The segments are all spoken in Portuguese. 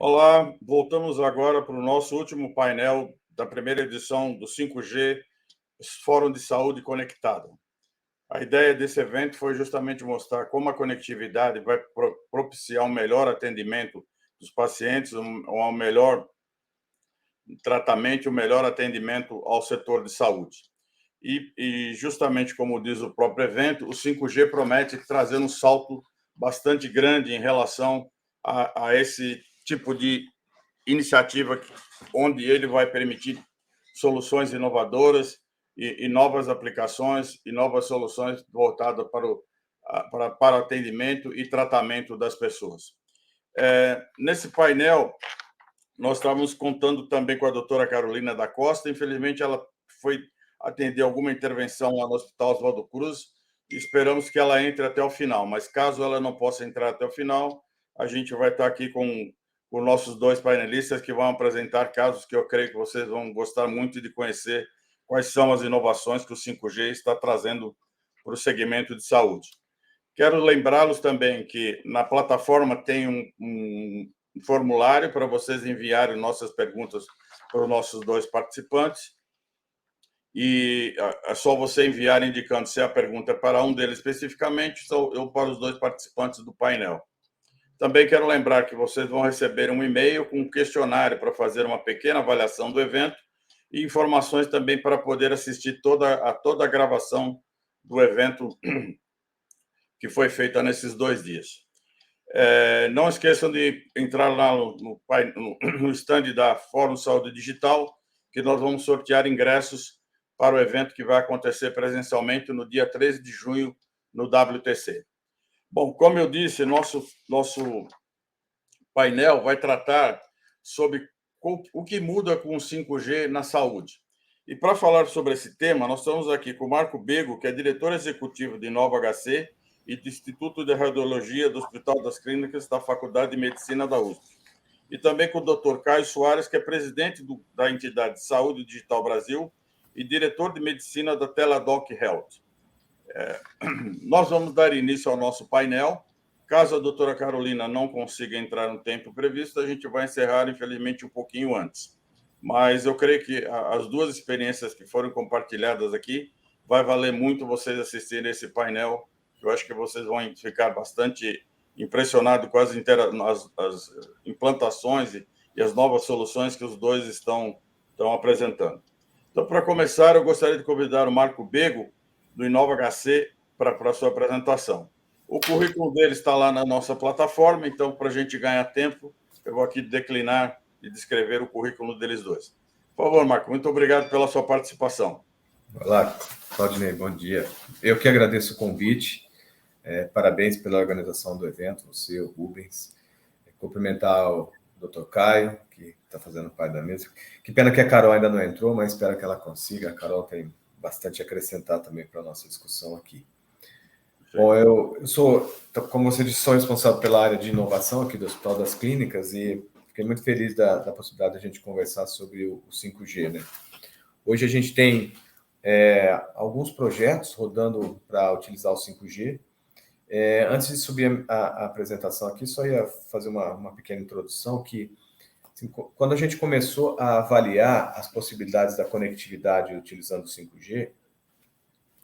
Olá, voltamos agora para o nosso último painel da primeira edição do 5G Fórum de Saúde Conectado. A ideia desse evento foi justamente mostrar como a conectividade vai propiciar um melhor atendimento dos pacientes, um melhor tratamento, um melhor atendimento ao setor de saúde. E justamente como diz o próprio evento, o 5G promete trazer um salto bastante grande em relação a esse tipo de iniciativa onde ele vai permitir soluções inovadoras e novas aplicações e novas soluções voltadas para atendimento e tratamento das pessoas. Nesse painel, nós estávamos contando também com a doutora Carolina da Costa. Infelizmente, ela foi atender alguma intervenção lá no Hospital Oswaldo Cruz e esperamos que ela entre até o final. Mas caso ela não possa entrar até o final, a gente vai estar aqui com os nossos dois painelistas que vão apresentar casos que eu creio que vocês vão gostar muito de conhecer quais são as inovações que o 5G está trazendo para o segmento de saúde. Quero lembrá-los também que na plataforma tem um formulário para vocês enviarem nossas perguntas para os nossos dois participantes. E é só você enviar indicando se a pergunta é para um deles especificamente ou para os dois participantes do painel. Também quero lembrar que vocês vão receber um e-mail com um questionário para fazer uma pequena avaliação do evento e informações também para poder assistir toda a gravação do evento que foi feita nesses 2 dias. Não esqueçam de entrar lá no stand da Fórum Saúde Digital, que nós vamos sortear ingressos para o evento que vai acontecer presencialmente no dia 13 de junho, no WTC. Bom, como eu disse, nosso painel vai tratar sobre o que muda com o 5G na saúde. E para falar sobre esse tema, nós estamos aqui com o Marco Bego, que é diretor executivo de Nova HC e do Instituto de Radiologia do Hospital das Clínicas da Faculdade de Medicina da USP. E também com o Dr. Caio Soares, que é presidente da entidade Saúde Digital Brasil e diretor de medicina da Teladoc Health. Nós vamos dar início ao nosso painel. Caso a doutora Carolina não consiga entrar no tempo previsto, a gente vai encerrar, infelizmente, um pouquinho antes. Mas eu creio que as duas experiências que foram compartilhadas aqui vai valer muito vocês assistirem esse painel. Eu acho que vocês vão ficar bastante impressionados com as implantações e as novas soluções que os dois estão apresentando. Então, para começar, eu gostaria de convidar o Marco Bego, do Inova HC, para a sua apresentação. O currículo dele está lá na nossa plataforma, então, para a gente ganhar tempo, eu vou aqui declinar e descrever o currículo deles dois. Por favor, Marco, muito obrigado pela sua participação. Olá, Claudinei, bom dia. Eu que agradeço o convite, parabéns pela organização do evento, você, o Rubens. Cumprimentar o Dr. Caio, que está fazendo parte da mesa. Que pena que a Carol ainda não entrou, mas espero que ela consiga. A Carol tem bastante a acrescentar também para a nossa discussão aqui. Bom, eu sou, como você disse, sou responsável pela área de inovação aqui do Hospital das Clínicas e fiquei muito feliz da possibilidade de a gente conversar sobre o 5G, né? Hoje a gente tem alguns projetos rodando para utilizar o 5G. Antes de subir a apresentação aqui, só ia fazer uma pequena introdução que, assim, quando a gente começou a avaliar as possibilidades da conectividade utilizando o 5G,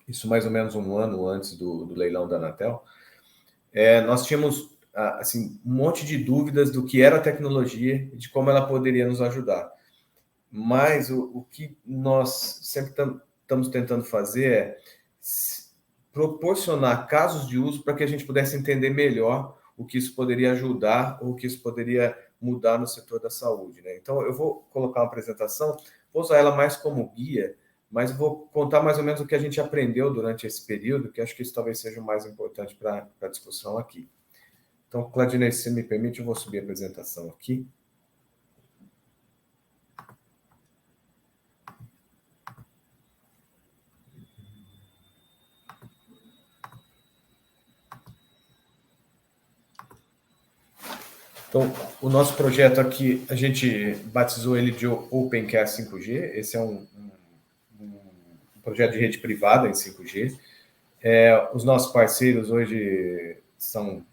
isso mais ou menos um ano antes do leilão da Anatel, nós tínhamos assim, um monte de dúvidas do que era a tecnologia e de como ela poderia nos ajudar. Mas o que nós sempre estamos tentando fazer é proporcionar casos de uso para que a gente pudesse entender melhor o que isso poderia ajudar ou o que isso poderia mudar no setor da saúde, né? Então, eu vou colocar uma apresentação, vou usar ela mais como guia, mas vou contar mais ou menos o que a gente aprendeu durante esse período, que acho que isso talvez seja o mais importante para a discussão aqui. Então, Claudinei, se você me permite, eu vou subir a apresentação aqui. Então, o nosso projeto aqui, a gente batizou ele de OpenCare 5G. Esse é um projeto de rede privada em 5G. Os nossos parceiros hoje são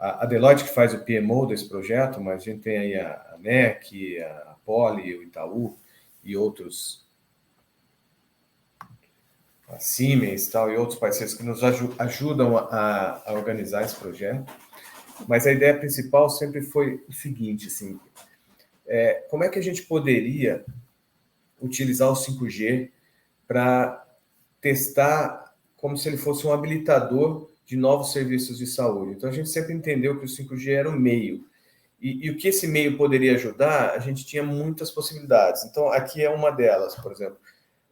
a Deloitte que faz o PMO desse projeto, mas a gente tem aí a NEC, a Poli, o Itaú e outros, a Siemens tal, e outros parceiros que nos ajudam a organizar esse projeto. Mas a ideia principal sempre foi o seguinte, assim, como é que a gente poderia utilizar o 5G para testar como se ele fosse um habilitador de novos serviços de saúde. Então, a gente sempre entendeu que o 5G era um meio. E o que esse meio poderia ajudar, a gente tinha muitas possibilidades. Então, aqui é uma delas, por exemplo.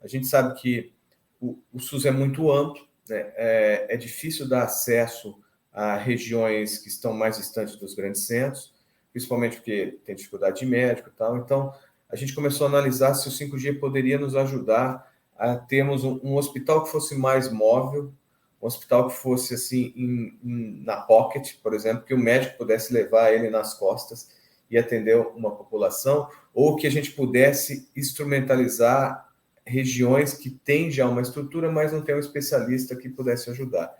A gente sabe que o SUS é muito amplo, né? É difícil dar acesso a regiões que estão mais distantes dos grandes centros, principalmente porque tem dificuldade de médico e tal. Então, a gente começou a analisar se o 5G poderia nos ajudar a termos um hospital que fosse mais móvel, um hospital que fosse assim na pocket, por exemplo, que o médico pudesse levar ele nas costas e atender uma população, ou que a gente pudesse instrumentalizar regiões que têm já uma estrutura, mas não tem um especialista que pudesse ajudar.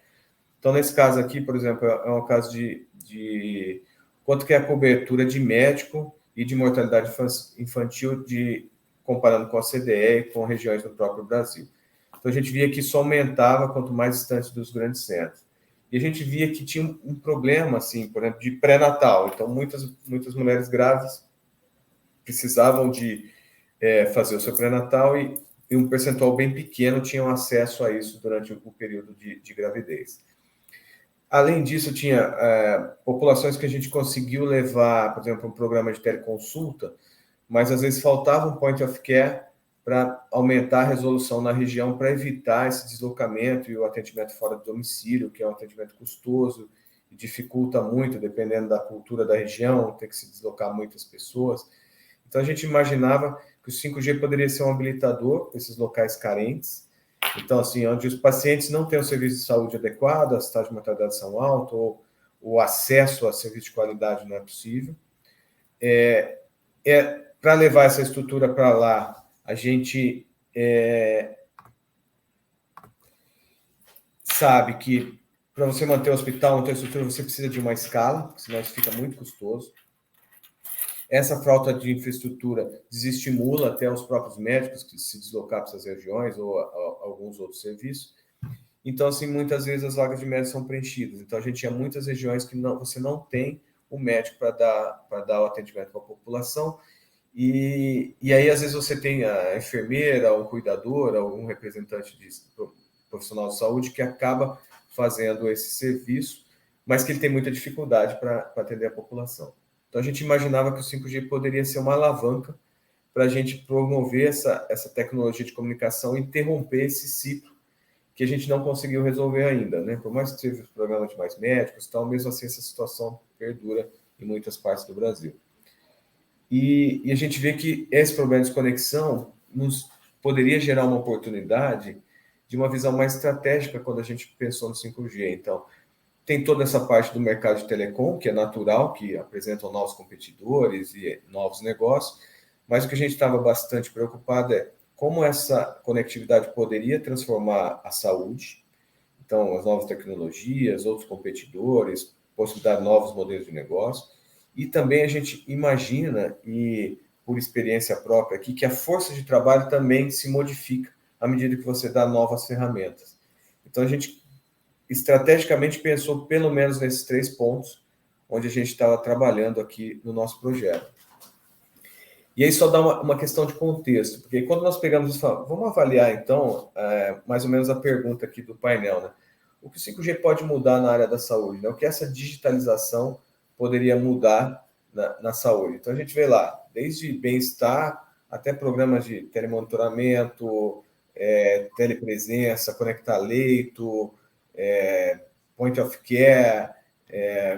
Então, nesse caso aqui, por exemplo, é um caso de quanto que é a cobertura de médico e de mortalidade infantil comparando com a CDE e com regiões do próprio Brasil. Então, a gente via que isso aumentava quanto mais distante dos grandes centros. E a gente via que tinha um problema, assim, por exemplo, de pré-natal. Então, muitas mulheres grávidas precisavam de fazer o seu pré-natal e um percentual bem pequeno tinham acesso a isso durante o período de gravidez. Além disso, tinha populações que a gente conseguiu levar, por exemplo, um programa de teleconsulta, mas às vezes faltava um point of care para aumentar a resolução na região, para evitar esse deslocamento e o atendimento fora do domicílio, que é um atendimento custoso e dificulta muito, dependendo da cultura da região, tem que se deslocar muitas pessoas. Então, a gente imaginava que o 5G poderia ser um habilitador para esses locais carentes. Então, assim, onde os pacientes não têm um serviço de saúde adequado, as taxas de mortalidade são altas, ou o acesso a serviço de qualidade não é possível. Para levar essa estrutura para lá, a gente sabe que para você manter o hospital, manter a estrutura, você precisa de uma escala, senão isso fica muito custoso. Essa falta de infraestrutura desestimula até os próprios médicos que se deslocar para essas regiões ou alguns outros serviços. Então, assim, muitas vezes as vagas de médico são preenchidas. Então, a gente tinha muitas regiões que você não tem o médico para dar o atendimento para a população. E aí, às vezes, você tem a enfermeira, o cuidador, algum representante profissional de saúde que acaba fazendo esse serviço, mas que ele tem muita dificuldade para atender a população. Então, a gente imaginava que o 5G poderia ser uma alavanca para a gente promover essa tecnologia de comunicação e interromper esse ciclo que a gente não conseguiu resolver ainda, né? Por mais que teve os programas de mais médicos, tal, mesmo assim essa situação perdura em muitas partes do Brasil. E a gente vê que esse problema de desconexão poderia gerar uma oportunidade de uma visão mais estratégica quando a gente pensou no 5G. Então, tem toda essa parte do mercado de telecom, que é natural, que apresentam novos competidores e novos negócios, mas o que a gente estava bastante preocupado é como essa conectividade poderia transformar a saúde, então as novas tecnologias, outros competidores, possibilidade de novos modelos de negócio, e também a gente imagina, e por experiência própria aqui, que a força de trabalho também se modifica à medida que você dá novas ferramentas. Então a gente estrategicamente pensou pelo menos nesses 3 pontos onde a gente estava trabalhando aqui no nosso projeto. E aí só dá uma questão de contexto, porque quando nós pegamos isso, vamos avaliar então mais ou menos a pergunta aqui do painel, né? O que o 5G pode mudar na área da saúde, né? O que essa digitalização poderia mudar na saúde? Então a gente vê lá, desde bem-estar até programas de telemonitoramento, telepresença, conectar leito, point of care,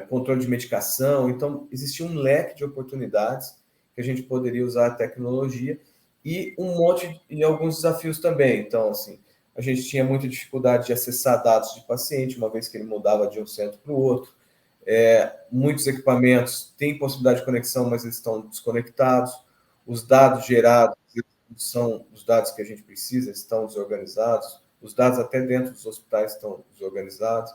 controle de medicação. Então, existia um leque de oportunidades que a gente poderia usar a tecnologia e alguns desafios também. Então, assim, a gente tinha muita dificuldade de acessar dados de paciente, uma vez que ele mudava de um centro para o outro. Muitos equipamentos têm possibilidade de conexão, mas eles estão desconectados. Os dados gerados são os dados que a gente precisa, estão desorganizados. Os dados até dentro dos hospitais estão desorganizados.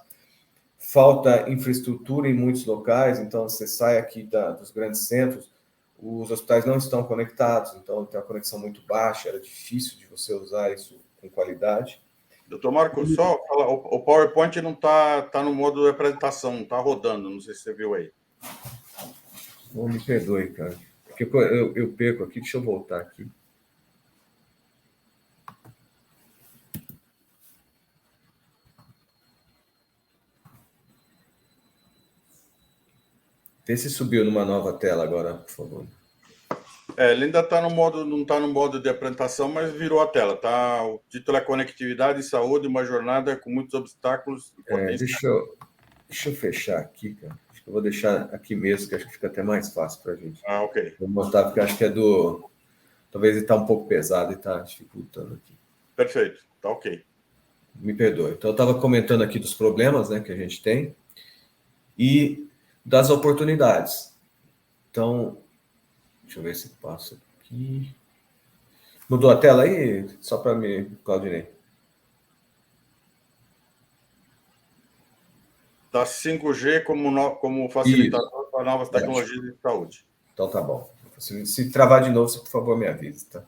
falta infraestrutura em muitos locais, então você sai aqui dos grandes centros, os hospitais não estão conectados, então tem uma conexão muito baixa, era difícil de você usar isso com qualidade. Doutor Marco, só falar, o PowerPoint não está no modo de apresentação, não está rodando, não sei se você viu aí. Oh, me perdoe, cara, porque eu perco aqui, deixa eu voltar aqui. Vê se subiu numa nova tela agora, por favor. Ele ainda está no modo, não está no modo de apresentação, mas virou a tela. Tá? O título é Conectividade e Saúde, uma jornada com muitos obstáculos e potenciais. Deixa eu fechar aqui, cara. Acho que eu vou deixar aqui mesmo, que acho que fica até mais fácil para a gente. Ok. Vou mostrar, porque acho que é do... Talvez ele está um pouco pesado e está dificultando aqui. Perfeito, tá ok. Me perdoe. Então, eu estava comentando aqui dos problemas, né, que a gente tem e das oportunidades. Então, deixa eu ver se passa aqui. Mudou a tela aí? Só para mim, Claudinei. Tá 5G como facilitador para novas tecnologias de saúde. Então, tá bom. Se travar de novo, você, por favor, me avise, tá?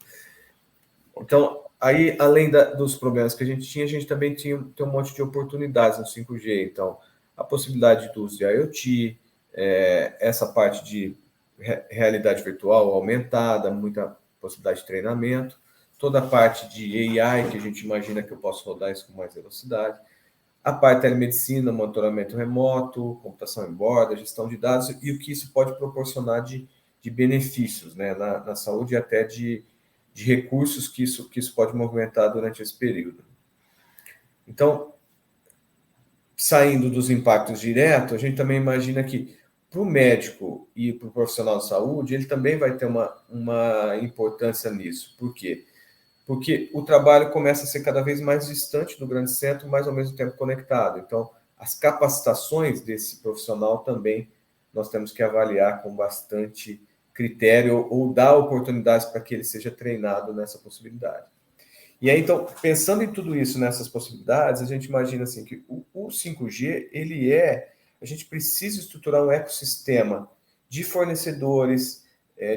Então, aí, além dos problemas que a gente também tem um monte de oportunidades no 5G. Então, a possibilidade do uso de IoT, essa parte de realidade virtual aumentada, muita possibilidade de treinamento, toda a parte de AI, que a gente imagina que eu posso rodar isso com mais velocidade, a parte de telemedicina, monitoramento remoto, computação em borda, gestão de dados, e o que isso pode proporcionar de benefícios, né, na saúde e até de recursos que isso pode movimentar durante esse período. Então, saindo dos impactos diretos, a gente também imagina que para o médico e para o profissional de saúde, ele também vai ter uma importância nisso. Por quê? Porque o trabalho começa a ser cada vez mais distante do grande centro, mas ao mesmo tempo conectado. Então, as capacitações desse profissional também nós temos que avaliar com bastante critério ou dar oportunidades para que ele seja treinado nessa possibilidade. E aí, então, pensando em tudo isso, nessas possibilidades, a gente imagina assim que o 5G, a gente precisa estruturar um ecossistema de fornecedores,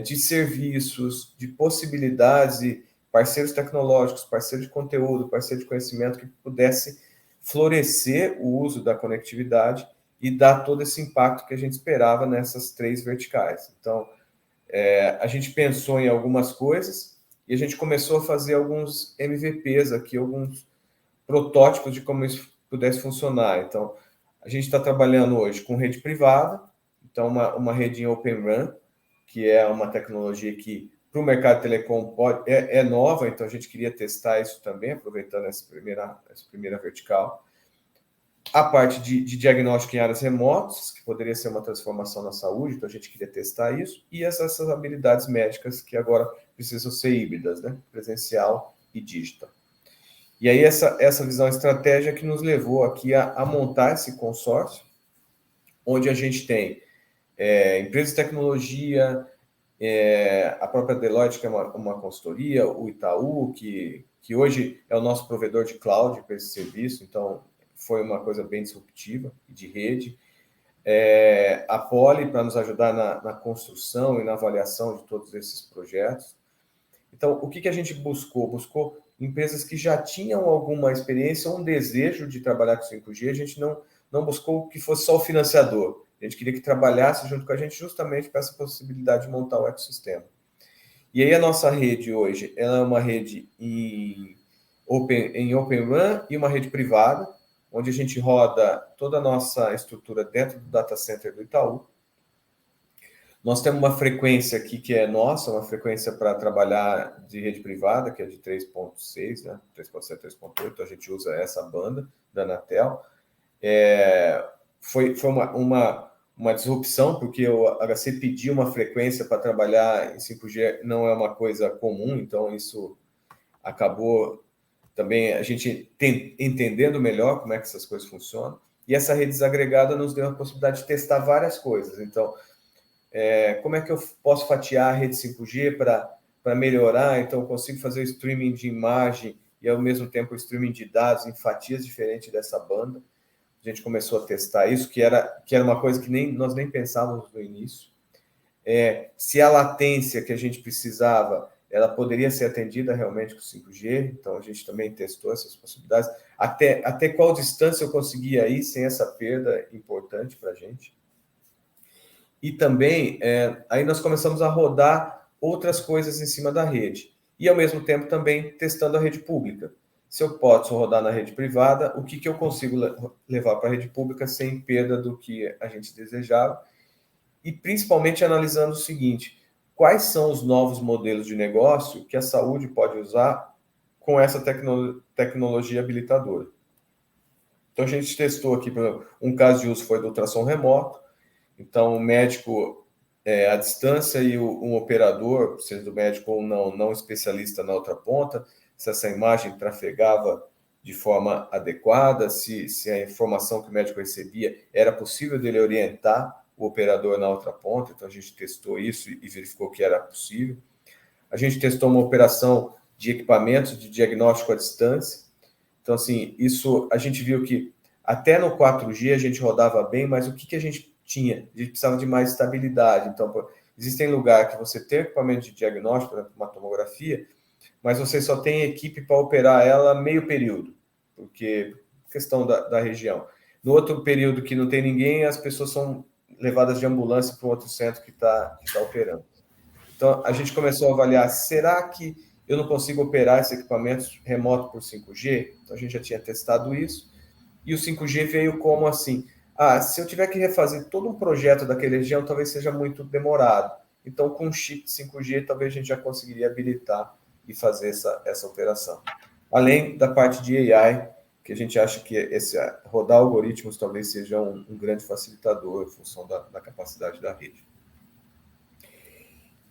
de serviços, de possibilidades e parceiros tecnológicos, parceiros de conteúdo, parceiros de conhecimento que pudesse florescer o uso da conectividade e dar todo esse impacto que a gente esperava nessas 3 verticais. Então, a gente pensou em algumas coisas e a gente começou a fazer alguns MVPs aqui, alguns protótipos de como isso pudesse funcionar. Então, a gente está trabalhando hoje com rede privada, então uma rede em Open RAN, que é uma tecnologia que para o mercado de telecom é nova, então a gente queria testar isso também, aproveitando essa primeira vertical. A parte de diagnóstico em áreas remotas, que poderia ser uma transformação na saúde, então a gente queria testar isso, e essas habilidades médicas que agora precisam ser híbridas, né? Presencial e digital. E aí essa visão estratégica que nos levou aqui a montar esse consórcio, onde a gente tem empresas de tecnologia, a própria Deloitte, que é uma consultoria, o Itaú, que hoje é o nosso provedor de cloud para esse serviço, então foi uma coisa bem disruptiva de rede. A Poly, para nos ajudar na construção e na avaliação de todos esses projetos. Então, o que a gente buscou? Buscou empresas que já tinham alguma experiência ou um desejo de trabalhar com 5G. A gente não buscou que fosse só o financiador. A gente queria que trabalhasse junto com a gente justamente para essa possibilidade de montar o ecossistema. E aí a nossa rede hoje ela é uma rede em Open RAN e uma rede privada, onde a gente roda toda a nossa estrutura dentro do data center do Itaú. Nós temos uma frequência aqui que é nossa, uma frequência para trabalhar de rede privada, que é de 3.6, né? 3.7, 3.8, a gente usa essa banda da Anatel. Foi uma disrupção, porque o HC pediu uma frequência para trabalhar em 5G, não é uma coisa comum, então isso acabou também a gente entendendo melhor como é que essas coisas funcionam. E essa rede desagregada nos deu a possibilidade de testar várias coisas. Então, como é que eu posso fatiar a rede 5G para melhorar? Então, eu consigo fazer o streaming de imagem e, ao mesmo tempo, o streaming de dados em fatias diferentes dessa banda. a gente começou a testar isso, que era uma coisa que nós nem pensávamos no início. Se a latência que a gente precisava, ela poderia ser atendida realmente com 5G, então a gente também testou essas possibilidades. Até qual distância eu conseguia ir sem essa perda importante para a gente. E também, aí nós começamos a rodar outras coisas em cima da rede. E, ao mesmo tempo, também testando a rede pública. Se eu posso rodar na rede privada, o que eu consigo levar para a rede pública sem perda do que a gente desejava? E, principalmente, analisando o seguinte: quais são os novos modelos de negócio que a saúde pode usar com essa tecnologia habilitadora? Então, a gente testou aqui, um caso de uso foi do ultrassom remoto. Então, o médico à distância e um operador, seja do médico ou não especialista na outra ponta, se essa imagem trafegava de forma adequada, se a informação que o médico recebia era possível dele orientar o operador na outra ponta. Então, a gente testou isso e verificou que era possível. A gente testou uma operação de equipamentos de diagnóstico à distância. Então, assim, isso a gente viu que até no 4G a gente rodava bem, mas o que a gente tinha? A gente precisava de mais estabilidade. Então, existem lugares que você tem equipamento de diagnóstico, por exemplo, uma tomografia, mas você só tem equipe para operar ela meio período, porque questão da região. No outro período que não tem ninguém, as pessoas são levadas de ambulância para um outro centro que tá operando. Então, a gente começou a avaliar, será que eu não consigo operar esses equipamentos remoto por 5G? Então, a gente já tinha testado isso. E o 5G veio como assim: se eu tiver que refazer todo um projeto daquela região, talvez seja muito demorado. Então, com um chip 5G, talvez a gente já conseguiria habilitar e fazer essa operação. Além da parte de AI, que a gente acha que rodar algoritmos talvez seja um grande facilitador em função da capacidade da rede.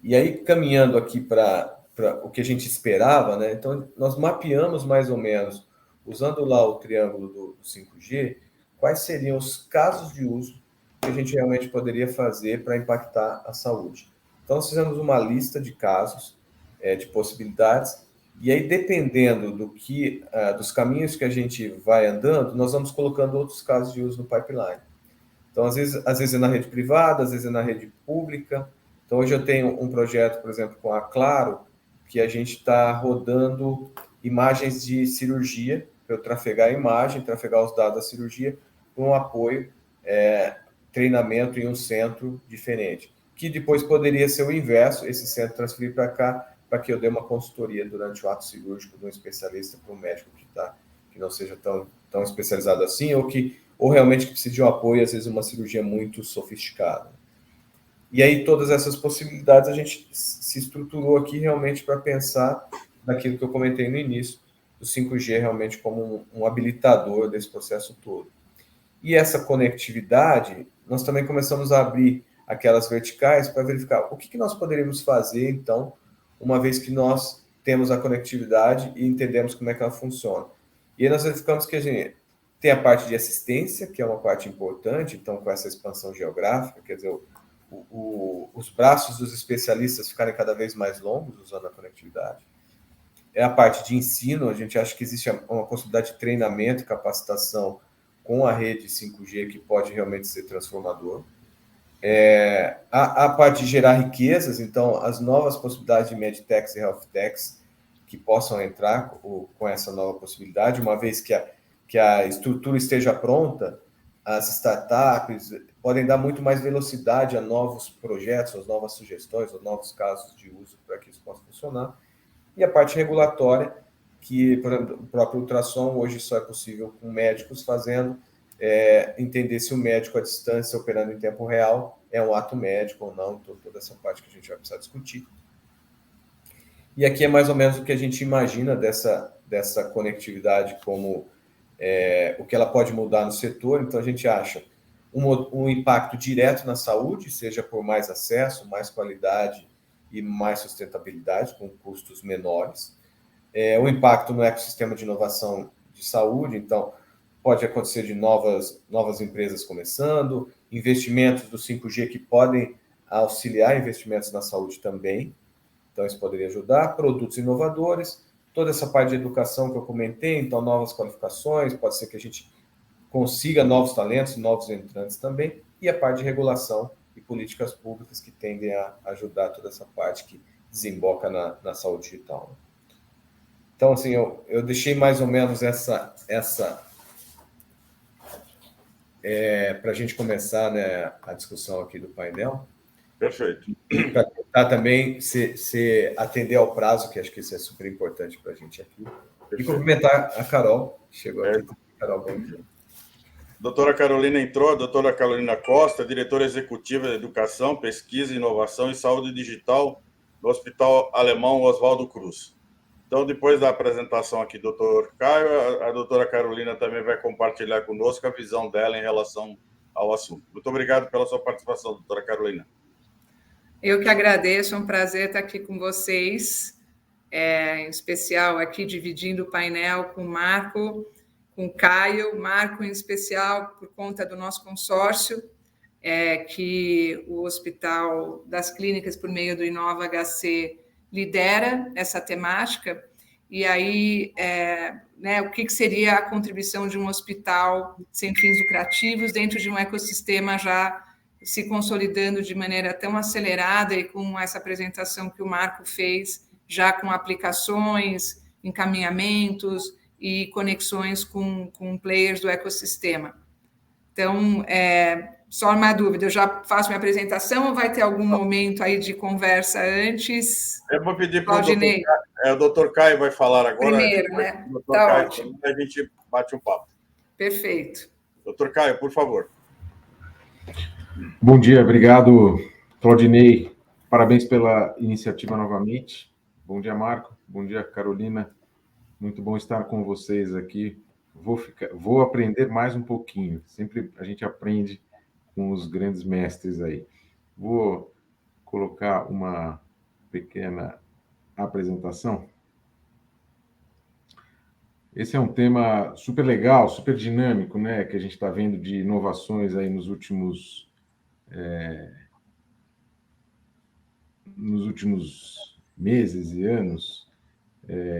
E aí, caminhando aqui para o que a gente esperava, né? Então, nós mapeamos mais ou menos, usando lá o triângulo do 5G, quais seriam os casos de uso que a gente realmente poderia fazer para impactar a saúde. Então, nós fizemos uma lista de casos, de possibilidades, e aí, dependendo dos caminhos que a gente vai andando, nós vamos colocando outros casos de uso no pipeline. Então, às vezes é na rede privada, às vezes é na rede pública. Então, hoje eu tenho um projeto, por exemplo, com a Claro, que a gente está rodando imagens de cirurgia, para eu trafegar a imagem, trafegar os dados da cirurgia, com um apoio, treinamento em um centro diferente. Que depois poderia ser o inverso, esse centro transferir para cá, para que eu dê uma consultoria durante o ato cirúrgico de um especialista para um médico que não seja tão especializado assim, ou realmente que precise de um apoio, às vezes uma cirurgia muito sofisticada. E aí todas essas possibilidades a gente se estruturou aqui realmente para pensar naquilo que eu comentei no início, do 5G realmente como um habilitador desse processo todo. E essa conectividade, nós também começamos a abrir aquelas verticais para verificar o que nós poderíamos fazer, então, uma vez que nós temos a conectividade e entendemos como é que ela funciona. E aí nós verificamos que a gente tem a parte de assistência, que é uma parte importante, então, com essa expansão geográfica, quer dizer, os braços dos especialistas ficarem cada vez mais longos usando a conectividade. É a parte de ensino, a gente acha que existe uma possibilidade de treinamento e capacitação com a rede 5G que pode realmente ser transformador. A parte de gerar riquezas, então, as novas possibilidades de medtechs e healthtechs que possam entrar com essa nova possibilidade, uma vez que a estrutura esteja pronta, as startups podem dar muito mais velocidade a novos projetos, as novas sugestões, os novos casos de uso para que isso possa funcionar. E a parte regulatória, que o próprio ultrassom hoje só é possível com médicos fazendo, entender se o médico à distância, operando em tempo real, é um ato médico ou não, então, toda essa parte que a gente vai precisar discutir. E aqui é mais ou menos o que a gente imagina dessa conectividade como o que ela pode mudar no setor. Então, a gente acha um impacto direto na saúde, seja por mais acesso, mais qualidade e mais sustentabilidade, com custos menores. O impacto no ecossistema de inovação de saúde, então, pode acontecer de novas empresas começando, investimentos do 5G que podem auxiliar investimentos na saúde também, então isso poderia ajudar, produtos inovadores, toda essa parte de educação que eu comentei, então novas qualificações, pode ser que a gente consiga novos talentos, novos entrantes também, e a parte de regulação e políticas públicas que tendem a ajudar toda essa parte que desemboca na saúde digital. Então, assim, eu deixei mais ou menos essa para a gente começar, né, a discussão aqui do painel. Perfeito. Para tentar também se atender ao prazo, que acho que isso é super importante para a gente aqui. Perfeito. E cumprimentar a Carol, que chegou aqui. Carol, bom dia. Doutora Carolina entrou, a doutora Carolina Costa, diretora executiva de Educação, Pesquisa, Inovação e Saúde Digital do Hospital Alemão Oswaldo Cruz. Então, depois da apresentação aqui do doutor Caio, a doutora Carolina também vai compartilhar conosco a visão dela em relação ao assunto. Muito obrigado pela sua participação, doutora Carolina. Eu que agradeço, é um prazer estar aqui com vocês, em especial aqui dividindo o painel com o Marco, com o Caio, Marco em especial por conta do nosso consórcio, que o Hospital das Clínicas, por meio do Inova HC, lidera essa temática, e aí, né, o que seria a contribuição de um hospital sem fins lucrativos dentro de um ecossistema já se consolidando de maneira tão acelerada e com essa apresentação que o Marco fez, já com aplicações, encaminhamentos e conexões com players do ecossistema. Então, só uma dúvida, eu já faço minha apresentação ou vai ter algum momento aí de conversa antes? Eu vou pedir para o doutor Caio vai falar agora. Primeiro, né? Tá Caio, ótimo. A gente bate um papo. Perfeito. Doutor Caio, por favor. Bom dia, obrigado, Claudinei. Parabéns pela iniciativa novamente. Bom dia, Marco. Bom dia, Carolina. Muito bom estar com vocês aqui. Vou aprender mais um pouquinho. Sempre a gente aprende com os grandes mestres aí. Vou colocar uma pequena apresentação. Esse é um tema super legal, super dinâmico, né? Que a gente está vendo de inovações aí nos últimos meses e anos.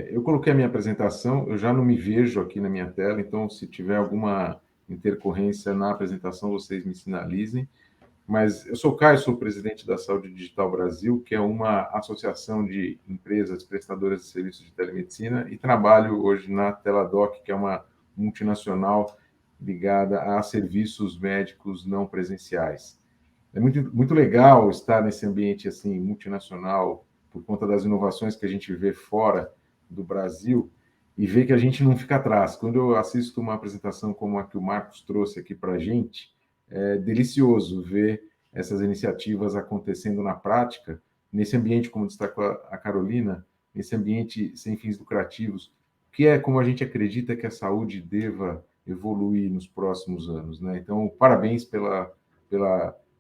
Eu coloquei a minha apresentação, eu já não me vejo aqui na minha tela, então se tiver alguma intercorrência na apresentação, vocês me sinalizem. Mas eu sou o Caio, sou o presidente da Saúde Digital Brasil, que é uma associação de empresas prestadoras de serviços de telemedicina, e trabalho hoje na Teladoc, que é uma multinacional ligada a serviços médicos não presenciais. É muito legal estar nesse ambiente assim multinacional, por conta das inovações que a gente vê fora do Brasil, e ver que a gente não fica atrás. Quando eu assisto uma apresentação como a que o Marcos trouxe aqui para a gente, é delicioso ver essas iniciativas acontecendo na prática, nesse ambiente, como destacou a Carolina, nesse ambiente sem fins lucrativos, que é como a gente acredita que a saúde deva evoluir nos próximos anos, né? Então, parabéns pela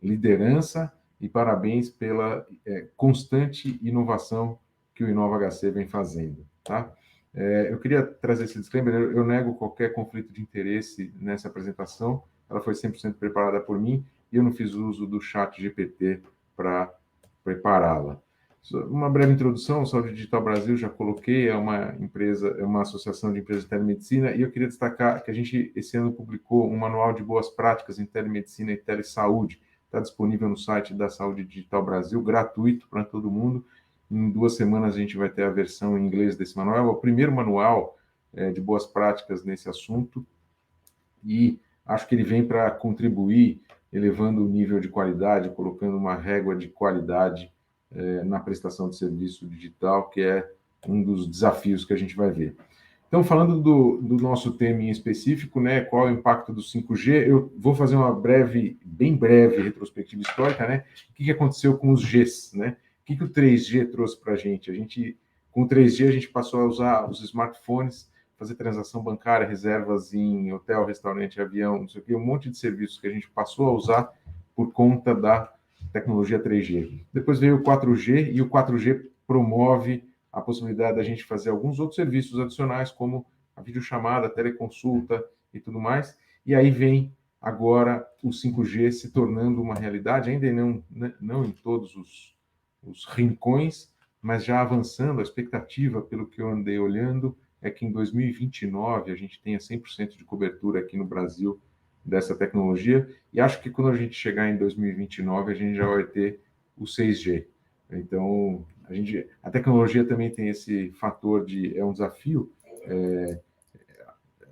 liderança e parabéns pela constante inovação que o Inova HC vem fazendo, tá? Eu queria trazer esse disclaimer, eu nego qualquer conflito de interesse nessa apresentação, ela foi 100% preparada por mim e eu não fiz uso do chat GPT para prepará-la. Uma breve introdução, o Saúde Digital Brasil, já coloquei, é uma empresa, é uma associação de empresas de telemedicina, e eu queria destacar que a gente, esse ano, publicou um manual de boas práticas em telemedicina e telesaúde. Está disponível no site da Saúde Digital Brasil, gratuito para todo mundo. Em 2 semanas a gente vai ter a versão em inglês desse manual. É o primeiro manual de boas práticas nesse assunto, e acho que ele vem para contribuir, elevando o nível de qualidade, colocando uma régua de qualidade na prestação de serviço digital, que é um dos desafios que a gente vai ver. Então, falando do nosso tema em específico, né, qual é o impacto do 5G, eu vou fazer uma bem breve retrospectiva histórica, né? O que aconteceu com os Gs, né? O que o 3G trouxe para a gente? Com o 3G, a gente passou a usar os smartphones, fazer transação bancária, reservas em hotel, restaurante, avião, não sei o quê, um monte de serviços que a gente passou a usar por conta da tecnologia 3G. Depois veio o 4G, e o 4G promove a possibilidade da gente fazer alguns outros serviços adicionais, como a videochamada, a teleconsulta e tudo mais. E aí vem agora o 5G se tornando uma realidade, ainda não em todos os rincões, mas já avançando. A expectativa, pelo que eu andei olhando, é que em 2029 a gente tenha 100% de cobertura aqui no Brasil dessa tecnologia, e acho que quando a gente chegar em 2029 a gente já vai ter o 6G. Então, a tecnologia também tem esse fator é um desafio.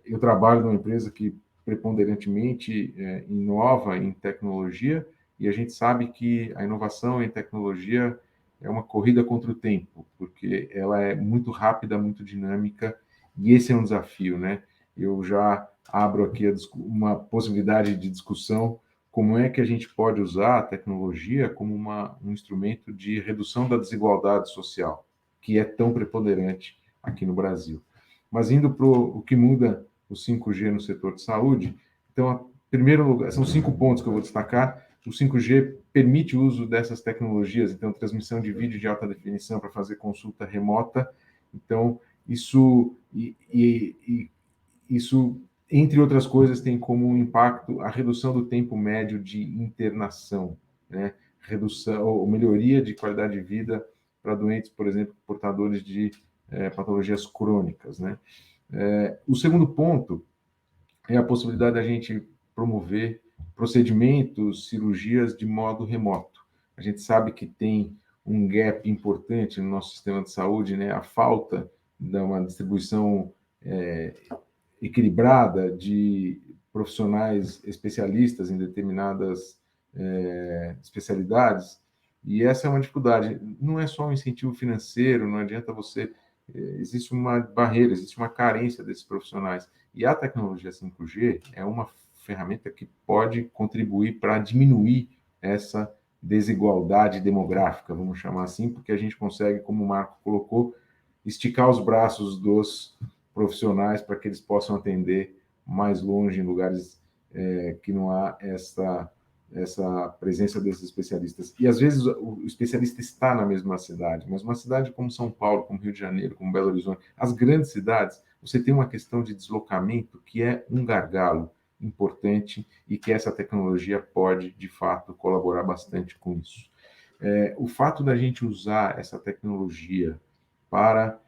Eu trabalho numa empresa que preponderantemente inova em tecnologia, e a gente sabe que a inovação em tecnologia é uma corrida contra o tempo, porque ela é muito rápida, muito dinâmica, e esse é um desafio, né? Eu já abro aqui uma possibilidade de discussão, como é que a gente pode usar a tecnologia como um instrumento de redução da desigualdade social, que é tão preponderante aqui no Brasil. Mas indo para o que muda o 5G no setor de saúde, então, em primeiro lugar, são 5 pontos que eu vou destacar. O 5G permite o uso dessas tecnologias, então, transmissão de vídeo de alta definição para fazer consulta remota. Então, isso, isso, entre outras coisas, tem como impacto a redução do tempo médio de internação, né? Redução ou melhoria de qualidade de vida para doentes, por exemplo, portadores de patologias crônicas, né? O segundo ponto é a possibilidade da gente promover procedimentos, cirurgias de modo remoto. A gente sabe que tem um gap importante no nosso sistema de saúde, né? A falta de uma distribuição equilibrada de profissionais especialistas em determinadas especialidades, e essa é uma dificuldade. Não é só um incentivo financeiro, não adianta você... Existe uma barreira, existe uma carência desses profissionais. E a tecnologia 5G é uma ferramenta que pode contribuir para diminuir essa desigualdade demográfica, vamos chamar assim, porque a gente consegue, como o Marco colocou, esticar os braços dos profissionais para que eles possam atender mais longe, em lugares que não há essa presença desses especialistas. E, às vezes, o especialista está na mesma cidade, mas uma cidade como São Paulo, como Rio de Janeiro, como Belo Horizonte, as grandes cidades, você tem uma questão de deslocamento que é um gargalo importante e que essa tecnologia pode, de fato, colaborar bastante com isso. O fato da gente usar essa tecnologia para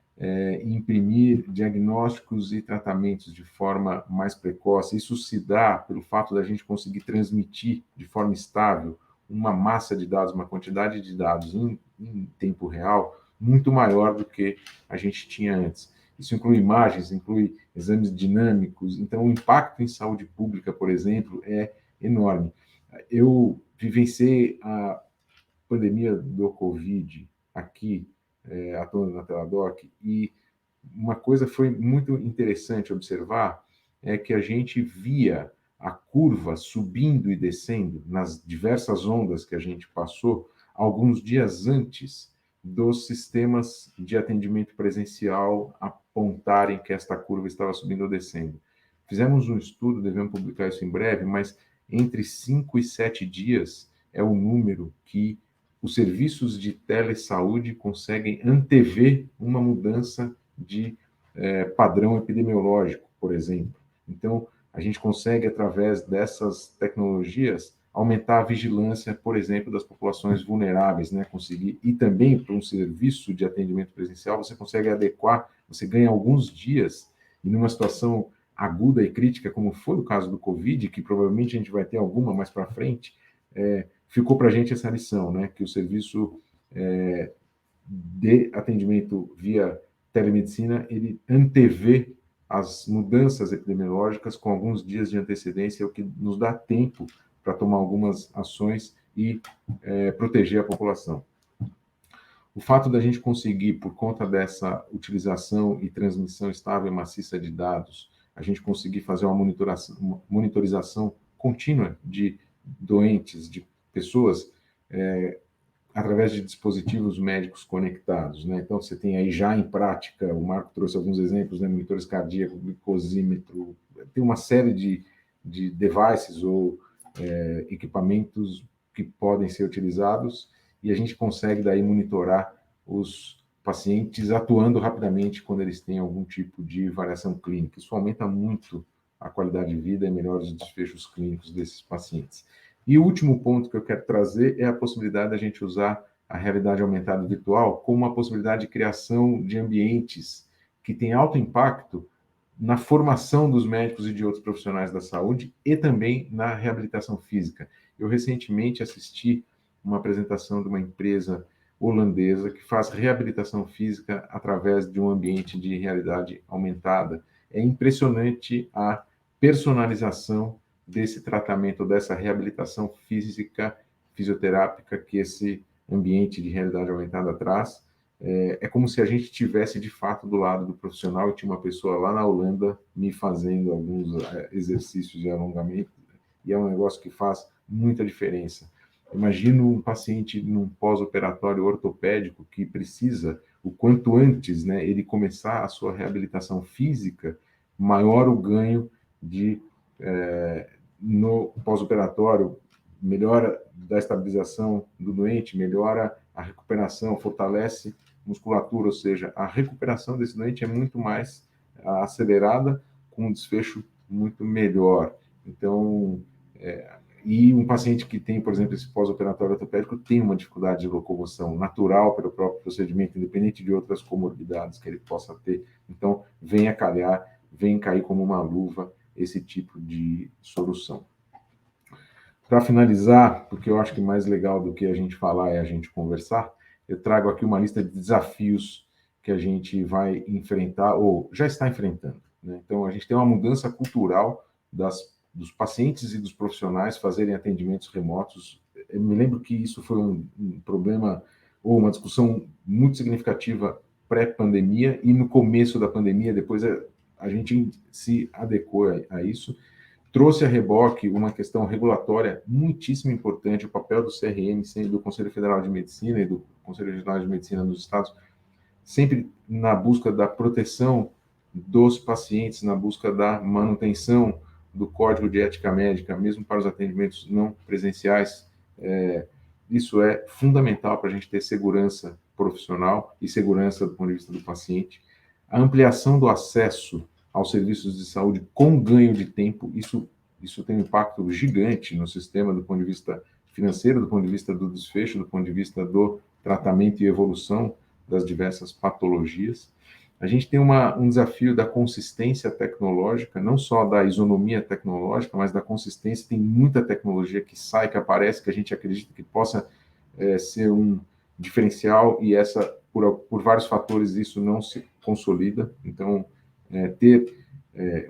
imprimir diagnósticos e tratamentos de forma mais precoce, isso se dá pelo fato da gente conseguir transmitir de forma estável uma massa de dados, uma quantidade de dados em tempo real muito maior do que a gente tinha antes. Isso inclui imagens, inclui exames dinâmicos, então o impacto em saúde pública, por exemplo, é enorme. Eu vivenciei a pandemia do Covid aqui, atuando na Teladoc, e uma coisa foi muito interessante observar é que a gente via a curva subindo e descendo nas diversas ondas que a gente passou alguns dias antes dos sistemas de atendimento presencial apontarem que esta curva estava subindo ou descendo. Fizemos um estudo, devemos publicar isso em breve, mas entre 5 e 7 dias é o número que os serviços de telesaúde conseguem antever uma mudança de padrão epidemiológico, por exemplo. Então, a gente consegue, através dessas tecnologias, aumentar a vigilância, por exemplo, das populações vulneráveis, né? Conseguir, e também para um serviço de atendimento presencial, você consegue adequar, você ganha alguns dias, e numa situação aguda e crítica, como foi o caso do Covid, que provavelmente a gente vai ter alguma mais para frente, ficou para a gente essa lição, né? Que o serviço de atendimento via telemedicina, ele antevê as mudanças epidemiológicas com alguns dias de antecedência, o que nos dá tempo para tomar algumas ações e proteger a população. O fato da gente conseguir, por conta dessa utilização e transmissão estável e maciça de dados, a gente conseguir fazer uma monitorização contínua de doentes, de pessoas, através de dispositivos médicos conectados, né? Então, você tem aí já em prática, o Marco trouxe alguns exemplos, né? Monitores cardíacos, glicosímetro, tem uma série de devices ou equipamentos que podem ser utilizados, e a gente consegue daí monitorar os pacientes atuando rapidamente quando eles têm algum tipo de variação clínica. Isso aumenta muito a qualidade de vida e melhora os desfechos clínicos desses pacientes. E o último ponto que eu quero trazer é a possibilidade da gente usar a realidade aumentada virtual como uma possibilidade de criação de ambientes que tem alto impacto na formação dos médicos e de outros profissionais da saúde e também na reabilitação física. Eu recentemente assisti uma apresentação de uma empresa holandesa que faz reabilitação física através de um ambiente de realidade aumentada. É impressionante a personalização desse tratamento, dessa reabilitação física, fisioterápica que esse ambiente de realidade aumentada traz. É como se a gente estivesse, de fato, do lado do profissional e tinha uma pessoa lá na Holanda me fazendo alguns exercícios de alongamento, e é um negócio que faz muita diferença. Imagino um paciente num pós-operatório ortopédico que precisa, o quanto antes, né, ele começar a sua reabilitação física, maior o ganho no pós-operatório, melhora da estabilização do doente, melhora a recuperação, fortalece musculatura, ou seja, a recuperação desse doente é muito mais acelerada, com um desfecho muito melhor. Então, e um paciente que tem, por exemplo, esse pós-operatório ortopédico tem uma dificuldade de locomoção natural pelo próprio procedimento, independente de outras comorbidades que ele possa ter. Então, vem a calhar, vem cair como uma luva esse tipo de solução. Para finalizar, porque eu acho que mais legal do que a gente falar é a gente conversar, eu trago aqui uma lista de desafios que a gente vai enfrentar, ou já está enfrentando, né? Então, a gente tem uma mudança cultural dos pacientes e dos profissionais fazerem atendimentos remotos. Eu me lembro que isso foi um problema, ou uma discussão muito significativa pré-pandemia, e no começo da pandemia, depois a gente se adequou a isso. Trouxe a reboque uma questão regulatória muitíssimo importante, o papel do CRM, do Conselho Federal de Medicina e do Conselho Regional de Medicina nos estados, sempre na busca da proteção dos pacientes, na busca da manutenção do Código de Ética Médica, mesmo para os atendimentos não presenciais. Isso é fundamental para a gente ter segurança profissional e segurança do ponto de vista do paciente. A ampliação do acesso aos serviços de saúde com ganho de tempo, isso tem um impacto gigante no sistema do ponto de vista financeiro, do ponto de vista do desfecho, do ponto de vista do tratamento e evolução das diversas patologias. A gente tem um desafio da consistência tecnológica, não só da isonomia tecnológica, mas da consistência. Tem muita tecnologia que sai, que aparece, que a gente acredita que possa ser um diferencial, e por vários fatores, isso não se consolida. Então, ter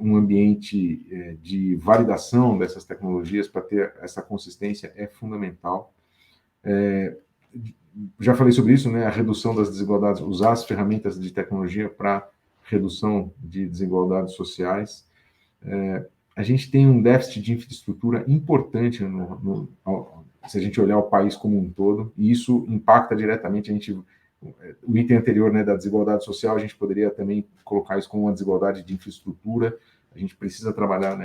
um ambiente de validação dessas tecnologias para ter essa consistência é fundamental. Já falei sobre isso, né? A redução das desigualdades, usar as ferramentas de tecnologia para redução de desigualdades sociais. A gente tem um déficit de infraestrutura importante se a gente olhar o país como um todo, e isso impacta diretamente o item anterior, né, da desigualdade social, a gente poderia também colocar isso como uma desigualdade de infraestrutura. A gente precisa trabalhar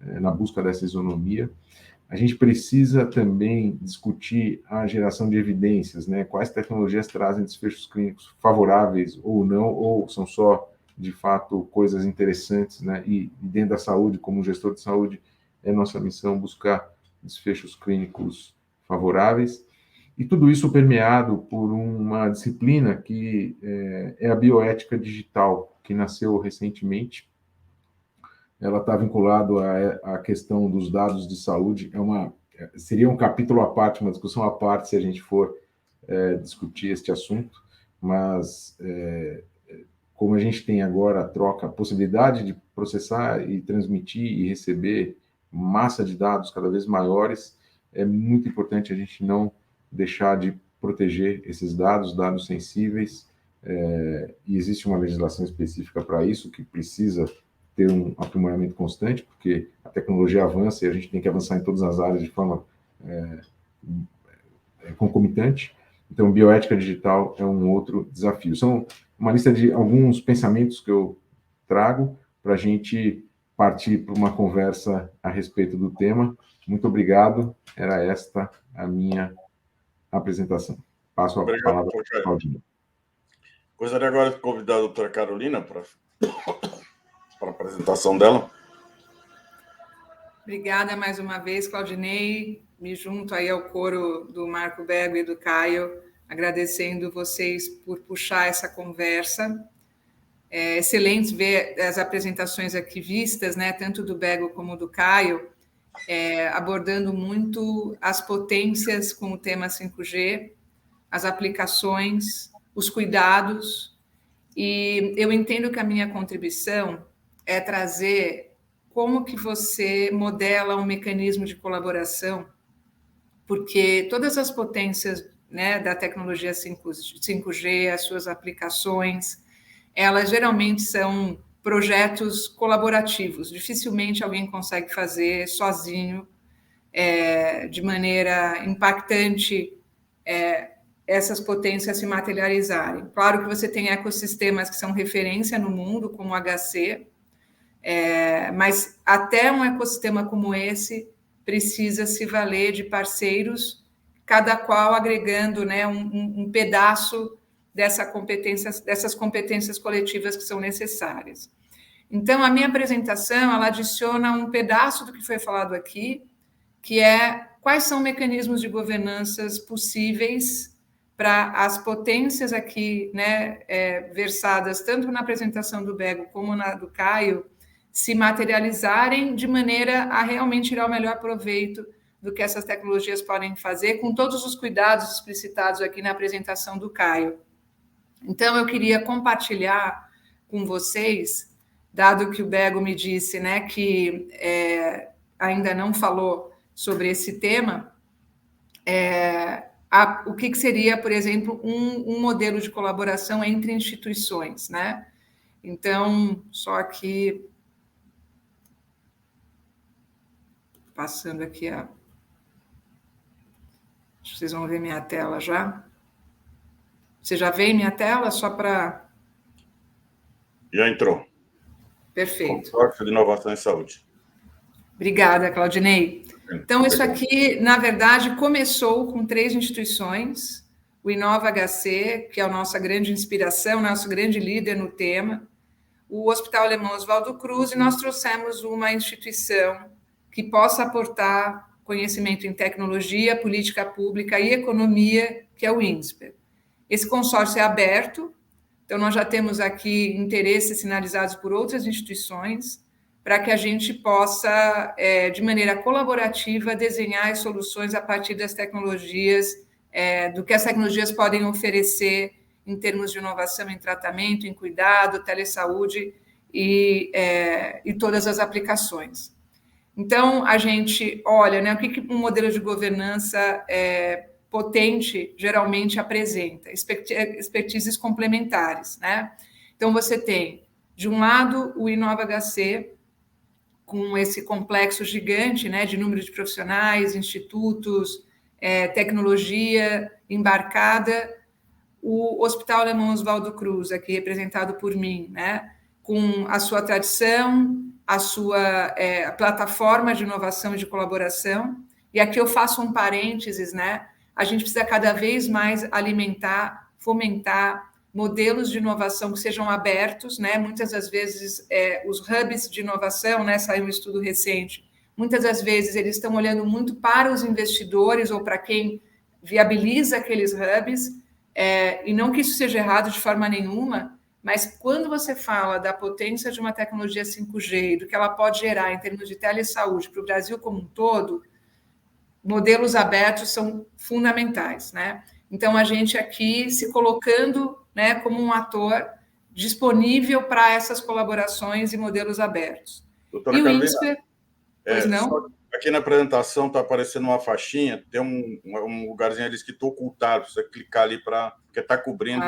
na busca dessa isonomia. A gente precisa também discutir a geração de evidências, né? Quais tecnologias trazem desfechos clínicos favoráveis ou não, ou são só, de fato, coisas interessantes, né? E dentro da saúde, como gestor de saúde, é nossa missão buscar desfechos clínicos favoráveis. E tudo isso permeado por uma disciplina que é a bioética digital, que nasceu recentemente. Ela está vinculada à questão dos dados de saúde. Seria um capítulo à parte, uma discussão à parte, se a gente for discutir este assunto, mas como a gente tem agora a possibilidade de processar e transmitir e receber massa de dados cada vez maiores, é muito importante a gente não deixar de proteger esses dados sensíveis, e existe uma legislação específica para isso, que precisa ter um aprimoramento constante, porque a tecnologia avança e a gente tem que avançar em todas as áreas de forma concomitante. Então, bioética digital é um outro desafio. São uma lista de alguns pensamentos que eu trago para a gente partir para uma conversa a respeito do tema. Muito obrigado. Era esta a minha apresentação. Passo a palavra para o Claudinho. Gostaria agora de convidar a doutora Carolina para a apresentação dela. Obrigada mais uma vez, Claudinei. Me junto aí ao coro do Marco Bergo e do Caio, agradecendo vocês por puxar essa conversa. É excelente ver as apresentações aqui vistas, né, tanto do Bego como do Caio, abordando muito as potências com o tema 5G, as aplicações, os cuidados, e eu entendo que a minha contribuição é trazer como que você modela um mecanismo de colaboração, porque todas as potências, né, da tecnologia 5G, as suas aplicações, elas geralmente são projetos colaborativos. Dificilmente alguém consegue fazer sozinho, de maneira impactante, essas potências se materializarem. Claro que você tem ecossistemas que são referência no mundo, como o HC, mas até um ecossistema como esse precisa se valer de parceiros, cada qual agregando, né, um pedaço dessas competências coletivas que são necessárias. Então, a minha apresentação, ela adiciona um pedaço do que foi falado aqui, que é quais são mecanismos de governanças possíveis para as potências aqui, né, versadas tanto na apresentação do Bego como na do Caio, se materializarem de maneira a realmente tirar o melhor proveito do que essas tecnologias podem fazer, com todos os cuidados explicitados aqui na apresentação do Caio. Então, eu queria compartilhar com vocês, dado que o Bego me disse, né, que ainda não falou sobre esse tema, o que seria, por exemplo, um modelo de colaboração entre instituições, né? Então, só aqui, passando aqui vocês vão ver minha tela já. Você já vê minha tela? Só para... Já entrou. Perfeito. Consórcio de Inovação em Saúde. Obrigada, Claudinei. Então, isso aqui, na verdade, começou com 3 instituições, o Inova HC, que é a nossa grande inspiração, nosso grande líder no tema, o Hospital Alemão Oswaldo Cruz, e nós trouxemos uma instituição que possa aportar conhecimento em tecnologia, política pública e economia, que é o INSPER. Esse consórcio é aberto, então nós já temos aqui interesses sinalizados por outras instituições, para que a gente possa, de maneira colaborativa, desenhar as soluções a partir das tecnologias, do que as tecnologias podem oferecer em termos de inovação em tratamento, em cuidado, telesaúde e todas as aplicações. Então, a gente olha, né, o que um modelo de governança potente geralmente apresenta, expertises complementares, né? Então, você tem, de um lado, o Inova HC, com esse complexo gigante, né, de número de profissionais, institutos, tecnologia embarcada, o Hospital Alemão Oswaldo Cruz, aqui representado por mim, né, com a sua tradição, a sua plataforma de inovação e de colaboração. E aqui eu faço um parênteses, né? A gente precisa cada vez mais alimentar, fomentar modelos de inovação que sejam abertos, né? Muitas das vezes os hubs de inovação, né? Saiu um estudo recente. Muitas das vezes eles estão olhando muito para os investidores ou para quem viabiliza aqueles hubs, e não que isso seja errado de forma nenhuma, mas quando você fala da potência de uma tecnologia 5G e do que ela pode gerar em termos de telesaúde para o Brasil como um todo, modelos abertos são fundamentais, né? Então, a gente aqui se colocando, né, como um ator disponível para essas colaborações e modelos abertos. Doutora e o Carolina, INSPER, pois não? Aqui na apresentação está aparecendo uma faixinha, tem um lugarzinho ali escrito ocultar, você clicar ali porque está cobrindo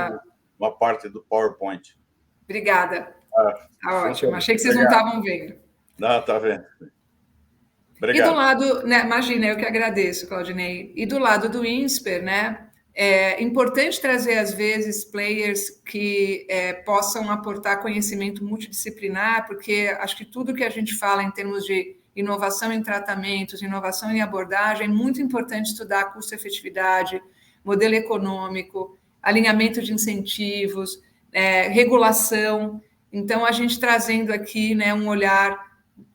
uma parte do PowerPoint. Obrigada. Tá ótimo. Achei que vocês não estavam vendo. Não, está vendo. Obrigado. E do lado, né, imagina, eu que agradeço, Claudinei. E do lado do INSPER, né, é importante trazer, às vezes, players que possam aportar conhecimento multidisciplinar, porque acho que tudo que a gente fala em termos de inovação em tratamentos, inovação em abordagem, é muito importante estudar custo-efetividade, modelo econômico, alinhamento de incentivos, regulação. Então, a gente trazendo aqui, né, um olhar,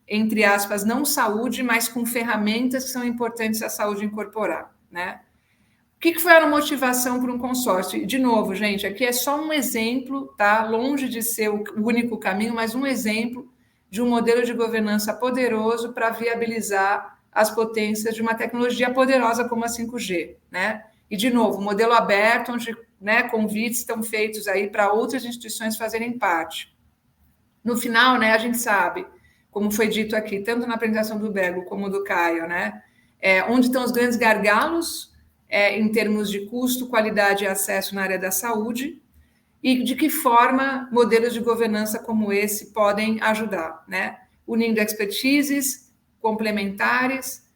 entre aspas, não saúde, mas com ferramentas que são importantes à saúde incorporar, né? O que foi a motivação para um consórcio? De novo, gente, aqui é só um exemplo, tá? Longe de ser o único caminho, mas um exemplo de um modelo de governança poderoso para viabilizar as potências de uma tecnologia poderosa como a 5G, né? E, de novo, um modelo aberto, onde, né, convites estão feitos aí para outras instituições fazerem parte. No final, né, a gente sabe, como foi dito aqui, tanto na apresentação do Bego como do Caio, né, onde estão os grandes gargalos em termos de custo, qualidade e acesso na área da saúde, e de que forma modelos de governança como esse podem ajudar, né? Unindo expertises complementares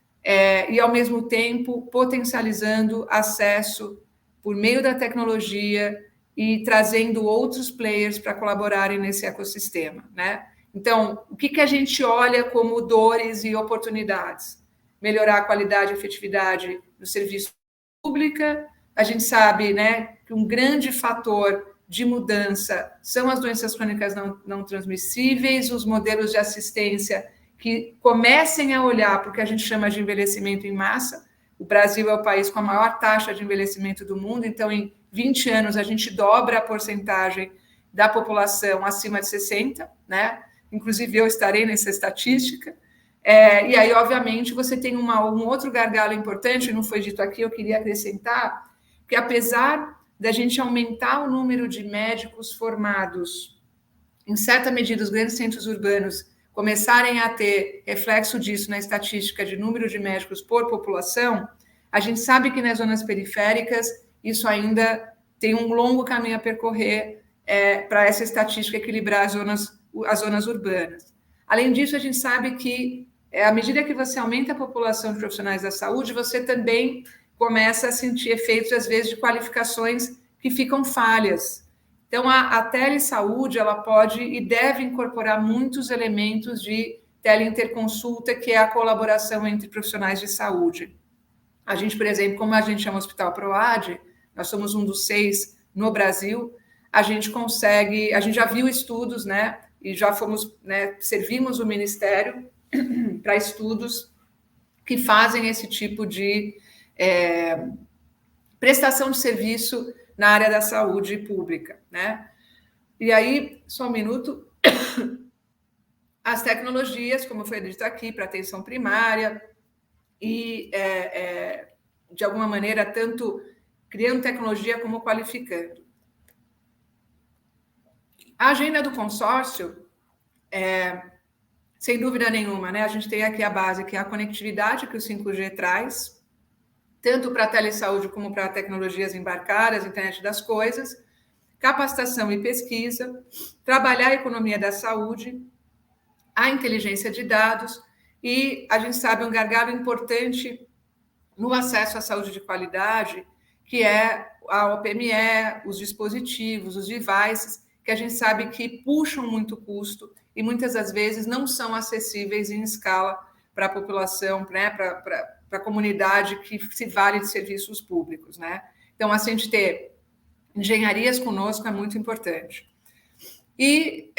e, ao mesmo tempo, potencializando acesso por meio da tecnologia e trazendo outros players para colaborarem nesse ecossistema, né? Então, o que a gente olha como dores e oportunidades? Melhorar a qualidade e efetividade do serviço público. A gente sabe, né, que um grande fator de mudança são as doenças crônicas não transmissíveis, os modelos de assistência que comecem a olhar para o que a gente chama de envelhecimento em massa. O Brasil é o país com a maior taxa de envelhecimento do mundo, então, em 20 anos, a gente dobra a porcentagem da população acima de 60, né? Inclusive, eu estarei nessa estatística. E aí, obviamente, você tem um outro gargalo importante, não foi dito aqui, eu queria acrescentar, que apesar da gente aumentar o número de médicos formados, em certa medida, os grandes centros urbanos começarem a ter reflexo disso na estatística de número de médicos por população, a gente sabe que nas zonas periféricas isso ainda tem um longo caminho a percorrer para essa estatística equilibrar as zonas urbanas. Além disso, a gente sabe que, à medida que você aumenta a população de profissionais da saúde, você também começa a sentir efeitos, às vezes, de qualificações que ficam falhas. Então, a telesaúde, ela pode e deve incorporar muitos elementos de teleinterconsulta, que é a colaboração entre profissionais de saúde. A gente, por exemplo, como a gente chama Hospital PROAD, nós somos um dos 6 no Brasil, a gente já viu estudos, né, e já servimos o Ministério para estudos que fazem esse tipo de prestação de serviço na área da saúde pública, né? E aí, só um minuto, as tecnologias, como foi dito aqui, para atenção primária, e, de alguma maneira, tanto criando tecnologia como qualificando. A agenda do consórcio, sem dúvida nenhuma, né? A gente tem aqui a base, que é a conectividade que o 5G traz, tanto para a telesaúde como para tecnologias embarcadas, internet das coisas, capacitação e pesquisa, trabalhar a economia da saúde, a inteligência de dados, e a gente sabe um gargalo importante no acesso à saúde de qualidade, que é a OPME, os dispositivos, os devices, que a gente sabe que puxam muito custo e muitas das vezes não são acessíveis em escala para a população, né, para a comunidade que se vale de serviços públicos, né? Então, a gente ter engenharias conosco é muito importante. E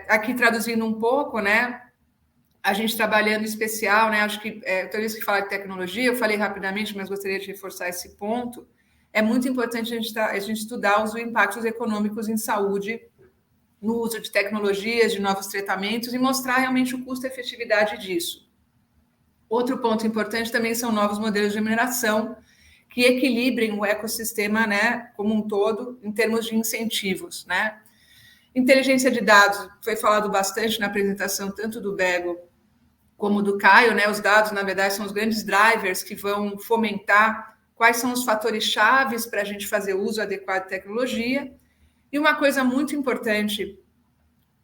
aqui traduzindo um pouco, né, a gente trabalhando em especial, né, acho que toda vez que fala de tecnologia, eu falei rapidamente, mas gostaria de reforçar esse ponto, é muito importante a gente estudar os impactos econômicos em saúde no uso de tecnologias, de novos tratamentos e mostrar realmente o custo e a efetividade disso. Outro ponto importante também são novos modelos de remuneração que equilibrem o ecossistema, né, como um todo, em termos de incentivos, né? Inteligência de dados, foi falado bastante na apresentação, tanto do Bego como do Caio, né? Os dados, na verdade, são os grandes drivers que vão fomentar quais são os fatores chaves para a gente fazer uso adequado de tecnologia. E uma coisa muito importante,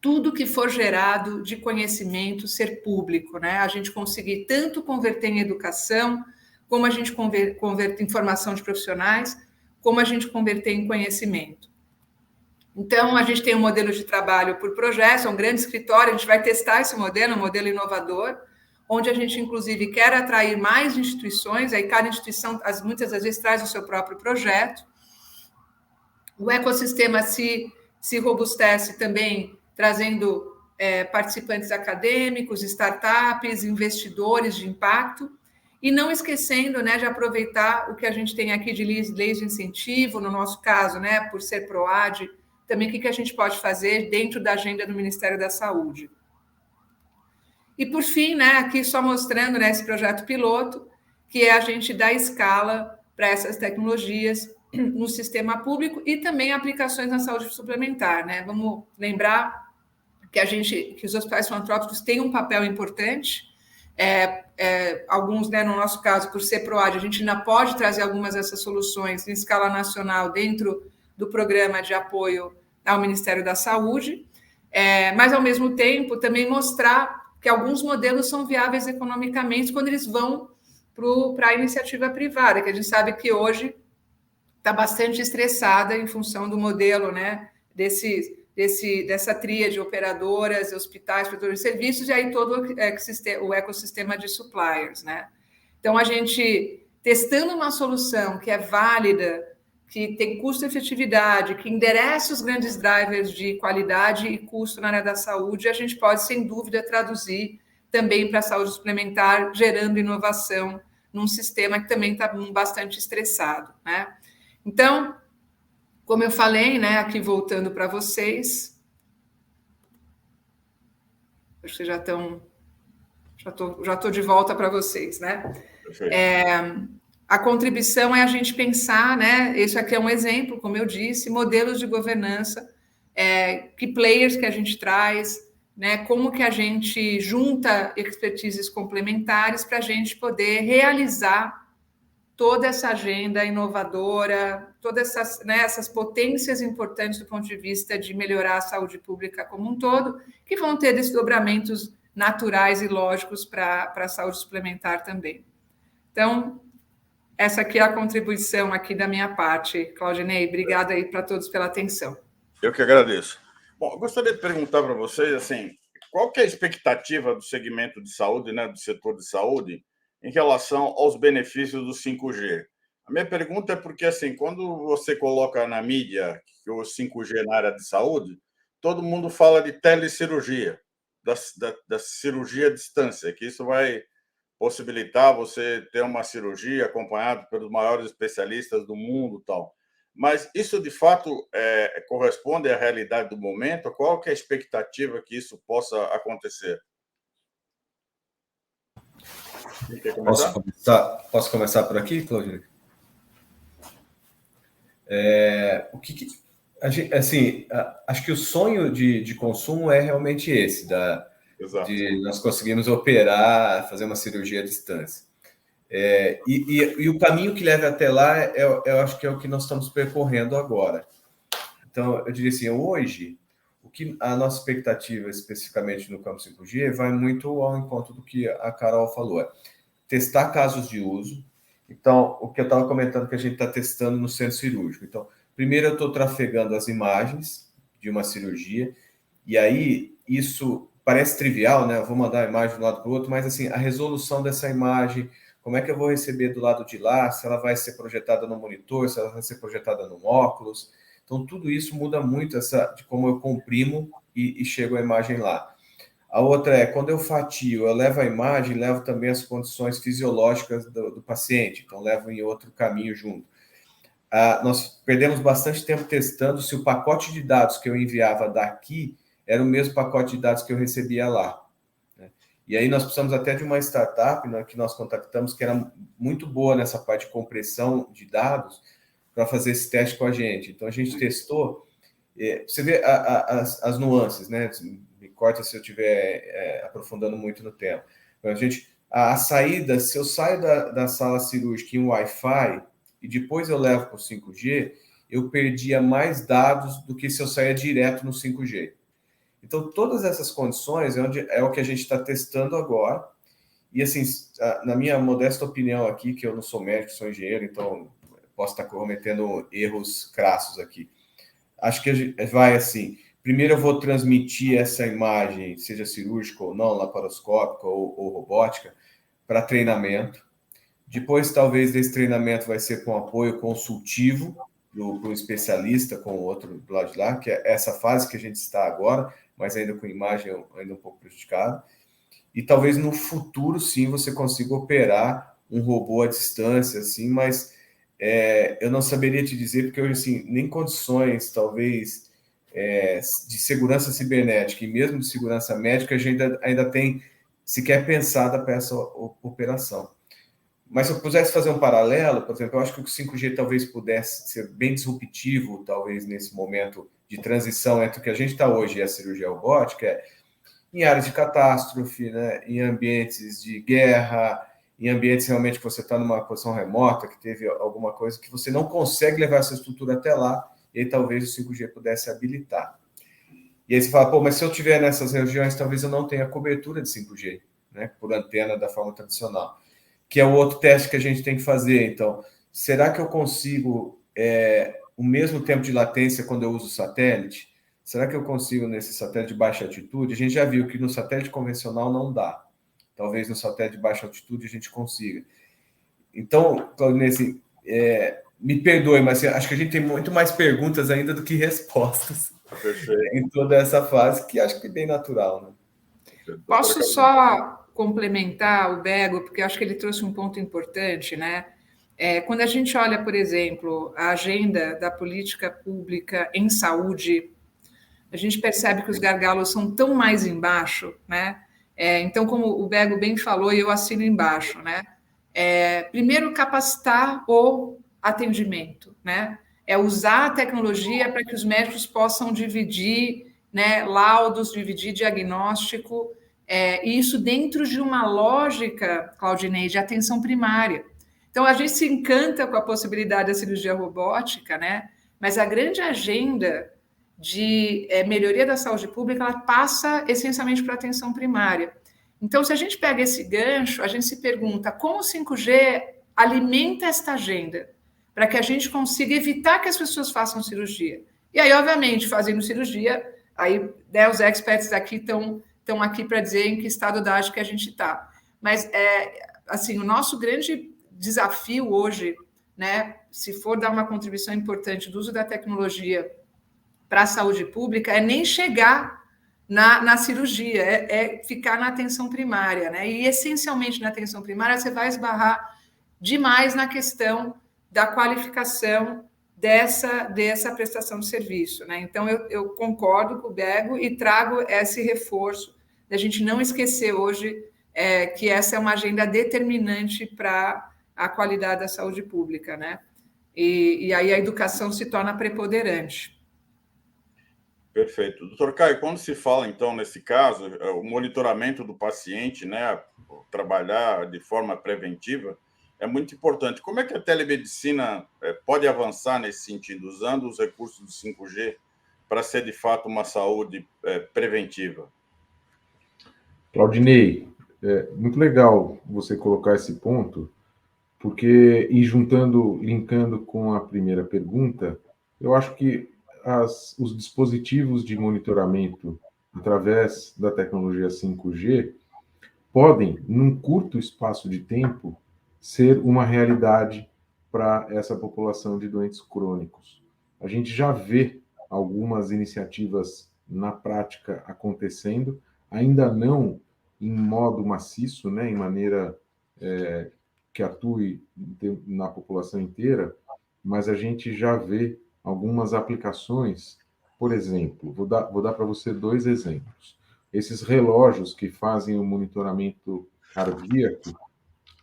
tudo que for gerado de conhecimento ser público, né? A gente conseguir tanto converter em educação, como a gente converter em formação de profissionais, como a gente converter em conhecimento. Então, a gente tem um modelo de trabalho por projeto, é um grande escritório, a gente vai testar esse modelo, um modelo inovador, onde a gente, inclusive, quer atrair mais instituições, aí cada instituição, muitas das vezes, traz o seu próprio projeto. O ecossistema se robustece também, trazendo participantes acadêmicos, startups, investidores de impacto, e não esquecendo, né, de aproveitar o que a gente tem aqui de leis de incentivo, no nosso caso, né, por ser PROAD, também o que a gente pode fazer dentro da agenda do Ministério da Saúde. E, por fim, né, aqui só mostrando, né, esse projeto piloto, que é a gente dar escala para essas tecnologias no sistema público e também aplicações na saúde suplementar, né? Vamos lembrar que os hospitais filantrópicos têm um papel importante. Alguns, né, no nosso caso, por ser PROAD, a gente ainda pode trazer algumas dessas soluções em escala nacional dentro do programa de apoio ao Ministério da Saúde, mas, ao mesmo tempo, também mostrar que alguns modelos são viáveis economicamente quando eles vão para a iniciativa privada, que a gente sabe que hoje está bastante estressada em função do modelo, né, dessa tríade de operadoras, hospitais, prestadores de serviços, e aí todo o ecossistema de suppliers, né? Então, a gente, testando uma solução que é válida, que tem custo-efetividade, que endereça os grandes drivers de qualidade e custo na área da saúde, a gente pode, sem dúvida, traduzir também para a saúde suplementar, gerando inovação num sistema que também está bastante estressado, né? Então, como eu falei, né, aqui voltando para vocês, acho que já estou de volta para vocês, né? A contribuição é a gente pensar, né? Isso aqui é um exemplo, como eu disse, modelos de governança, que players que a gente traz, né? Como que a gente junta expertises complementares para a gente poder realizar toda essa agenda inovadora, todas essas, né, essas potências importantes do ponto de vista de melhorar a saúde pública como um todo, que vão ter desdobramentos naturais e lógicos para a saúde suplementar também. Então, essa aqui é a contribuição aqui da minha parte, Claudinei. Obrigada aí para todos pela atenção. Eu que agradeço. Bom, eu gostaria de perguntar para vocês, assim, qual que é a expectativa do segmento de saúde, né, do setor de saúde, em relação aos benefícios do 5G? A minha pergunta é porque, assim, quando você coloca na mídia que o 5G na área de saúde, todo mundo fala de telecirurgia, da cirurgia à distância, que isso vai possibilitar você ter uma cirurgia acompanhado pelos maiores especialistas do mundo e tal. Mas isso, de fato, corresponde à realidade do momento? Qual que é a expectativa que isso possa acontecer? Quer começar? Posso começar por aqui, Claudio? Acho que o sonho de consumo é realmente esse, de nós conseguirmos operar, fazer uma cirurgia à distância. E o caminho que leva até lá, eu acho que é o que nós estamos percorrendo agora. Então, eu diria assim, hoje, o que a nossa expectativa, especificamente no campo 5G, vai muito ao encontro do que a Carol falou, testar casos de uso. Então, o que eu estava comentando que a gente está testando no centro cirúrgico. Então, primeiro eu estou trafegando as imagens de uma cirurgia, e aí isso parece trivial, né? Eu vou mandar a imagem de um lado para o outro, mas assim, a resolução dessa imagem, como é que eu vou receber do lado de lá, se ela vai ser projetada no monitor, se ela vai ser projetada no óculos. Então, tudo isso muda muito de como eu comprimo e chego a imagem lá. A outra é, quando eu fatio, eu levo a imagem, levo também as condições fisiológicas do paciente, então levo em outro caminho junto. Nós perdemos bastante tempo testando se o pacote de dados que eu enviava daqui era o mesmo pacote de dados que eu recebia lá. Né? E aí nós precisamos até de uma startup, né, que nós contactamos, que era muito boa nessa parte de compressão de dados, para fazer esse teste com a gente. Então, a gente testou, você vê as nuances, né? Me corta se eu estiver aprofundando muito no tema. Então, a saída, se eu saio da sala cirúrgica em Wi-Fi e depois eu levo para o 5G, eu perdia mais dados do que se eu saia direto no 5G. Então, todas essas condições é o que a gente está testando agora. E, assim, na minha modesta opinião aqui, que eu não sou médico, sou engenheiro, então posso estar cometendo erros crassos aqui. Acho que vai assim, primeiro eu vou transmitir essa imagem, seja cirúrgica ou não, laparoscópica ou robótica, para treinamento. Depois, talvez, desse treinamento vai ser com apoio consultivo para um especialista, com o outro do lado de lá, que é essa fase que a gente está agora, mas ainda com imagem ainda um pouco prejudicada. E talvez no futuro, sim, você consiga operar um robô à distância, assim, mas eu não saberia te dizer, porque eu, assim, nem condições, talvez, de segurança cibernética e mesmo de segurança médica, a gente ainda tem sequer pensada para essa operação. Mas se eu pudesse fazer um paralelo, por exemplo, eu acho que o 5G talvez pudesse ser bem disruptivo, talvez nesse momento de transição entre o que a gente está hoje e a cirurgia robótica, em áreas de catástrofe, né? Em ambientes de guerra, em ambientes realmente que você está numa posição remota, que teve alguma coisa que você não consegue levar essa estrutura até lá, e aí talvez o 5G pudesse habilitar. E aí você fala, pô, mas se eu estiver nessas regiões, talvez eu não tenha cobertura de 5G, né? Por antena da forma tradicional. Que é o outro teste que a gente tem que fazer. Então, será que eu consigo o mesmo tempo de latência quando eu uso satélite? Será que eu consigo nesse satélite de baixa altitude? A gente já viu que no satélite convencional não dá. Talvez no satélite de baixa altitude a gente consiga. Então, Claudinei, assim, me perdoe, mas acho que a gente tem muito mais perguntas ainda do que respostas. Perfeito. Em toda essa fase, que acho que é bem natural, né? Posso só complementar o Bego, porque eu acho que ele trouxe um ponto importante, né? Quando a gente olha, por exemplo, a agenda da política pública em saúde, a gente percebe que os gargalos são tão mais embaixo, né? Então, como o Bego bem falou, e eu assino embaixo, né? Primeiro, capacitar o atendimento, né? Usar a tecnologia para que os médicos possam dividir, né, laudos, dividir diagnóstico, e isso dentro de uma lógica, Claudinei, de atenção primária. Então, a gente se encanta com a possibilidade da cirurgia robótica, né? Mas a grande agenda de melhoria da saúde pública, ela passa essencialmente para a atenção primária. Então, se a gente pega esse gancho, a gente se pergunta como o 5G alimenta esta agenda para que a gente consiga evitar que as pessoas façam cirurgia. E aí, obviamente, fazendo cirurgia, aí, né, os experts aqui estão aqui para dizer em que estado da arte que a gente está. Mas, assim, o nosso grande desafio hoje, né, se for dar uma contribuição importante do uso da tecnologia para a saúde pública, é nem chegar na cirurgia, ficar na atenção primária, né? E essencialmente na atenção primária você vai esbarrar demais na questão da qualificação dessa prestação de serviço, né? Então eu concordo com o Bego e trago esse reforço da gente não esquecer hoje que essa é uma agenda determinante para a qualidade da saúde pública, né? E aí a educação se torna preponderante. Perfeito. Doutor Caio, quando se fala, então, nesse caso, o monitoramento do paciente, né, trabalhar de forma preventiva, é muito importante. Como é que a telemedicina pode avançar nesse sentido, usando os recursos do 5G para ser, de fato, uma saúde preventiva? Claudinei, muito legal você colocar esse ponto, porque, e linkando com a primeira pergunta, eu acho que os dispositivos de monitoramento através da tecnologia 5G podem, num curto espaço de tempo, ser uma realidade para essa população de doentes crônicos. A gente já vê algumas iniciativas na prática acontecendo, ainda não em modo maciço, né, em maneira que atue na população inteira, mas a gente já vê algumas aplicações. Por exemplo, vou dar para você 2 exemplos. Esses relógios que fazem o monitoramento cardíaco,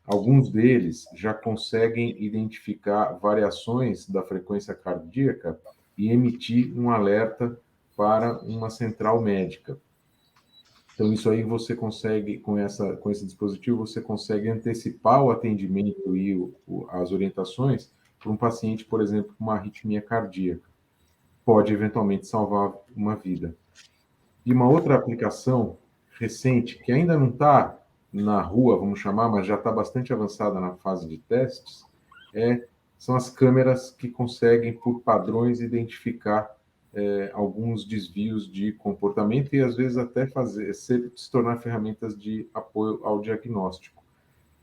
alguns deles já conseguem identificar variações da frequência cardíaca e emitir um alerta para uma central médica. Então, isso aí você consegue, com esse dispositivo, você consegue antecipar o atendimento e as orientações para um paciente, por exemplo, com uma arritmia cardíaca. Pode, eventualmente, salvar uma vida. E uma outra aplicação recente, que ainda não está na rua, vamos chamar, mas já está bastante avançada na fase de testes, são as câmeras que conseguem, por padrões, identificar alguns desvios de comportamento e, às vezes, até se tornar ferramentas de apoio ao diagnóstico.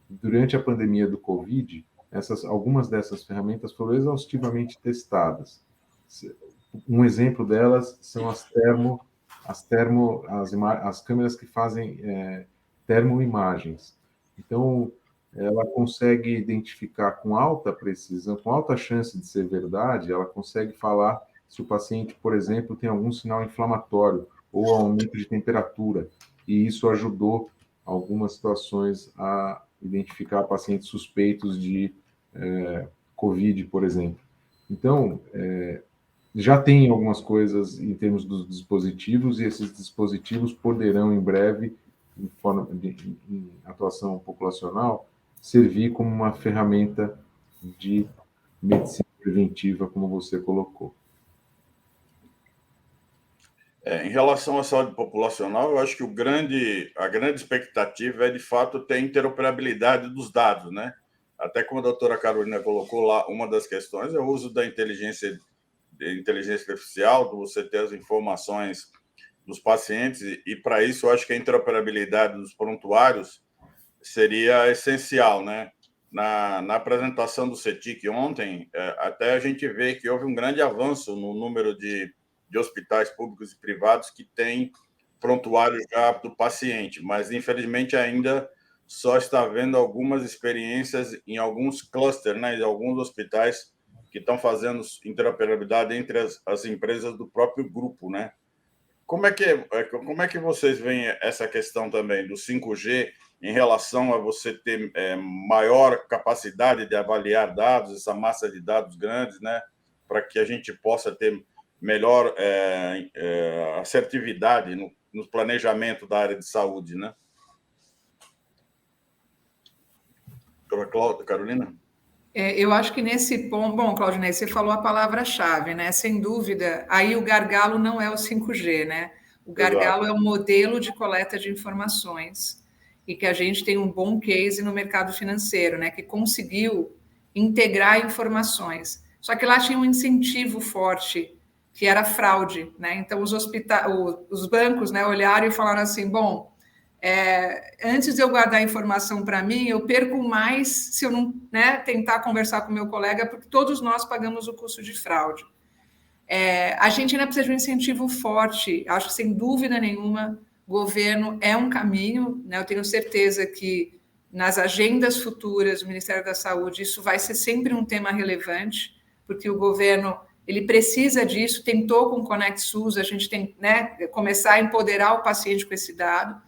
Durante a pandemia do Covid, algumas dessas ferramentas foram exaustivamente testadas. Um exemplo delas são as câmeras que fazem termoimagens. Então, ela consegue identificar com alta precisão, com alta chance de ser verdade, ela consegue falar se o paciente, por exemplo, tem algum sinal inflamatório ou aumento de temperatura, e isso ajudou algumas situações a identificar pacientes suspeitos de COVID, por exemplo. Então, já tem algumas coisas em termos dos dispositivos, e esses dispositivos poderão, em breve, em atuação populacional, servir como uma ferramenta de medicina preventiva, como você colocou. Em relação à saúde populacional, eu acho que a grande expectativa é, de fato, ter interoperabilidade dos dados, né? Até como a doutora Carolina colocou lá, uma das questões é o uso da inteligência artificial, de você ter as informações dos pacientes, e para isso eu acho que a interoperabilidade dos prontuários seria essencial, né? Na apresentação do CETIC ontem, até a gente vê que houve um grande avanço no número de hospitais públicos e privados que têm prontuário já do paciente, mas infelizmente ainda só está havendo algumas experiências em alguns clusters, né, em alguns hospitais que estão fazendo interoperabilidade entre as empresas do próprio grupo, né? Como é que vocês veem essa questão também do 5G em relação a você ter maior capacidade de avaliar dados, essa massa de dados grandes, né, para que a gente possa ter melhor assertividade no planejamento da área de saúde, né? Doutora Carolina? Eu acho que nesse ponto, bom, Claudinei, você falou a palavra-chave, né? Sem dúvida, aí o gargalo não é o 5G, né? O gargalo é o modelo de coleta de informações, e que a gente tem um bom case no mercado financeiro, né? Que conseguiu integrar informações. Só que lá tinha um incentivo forte, que era fraude, né? Então os bancos, né, olharam e falaram assim: bom, antes de eu guardar a informação para mim, eu perco mais se eu não, né, tentar conversar com meu colega, porque todos nós pagamos o custo de fraude. A gente ainda precisa de um incentivo forte. Acho que, sem dúvida nenhuma, governo é um caminho, né? Eu tenho certeza que nas agendas futuras do Ministério da Saúde isso vai ser sempre um tema relevante, porque o governo ele precisa disso. Tentou com o Conect SUS, a gente tem, né, começar a empoderar o paciente com esse dado.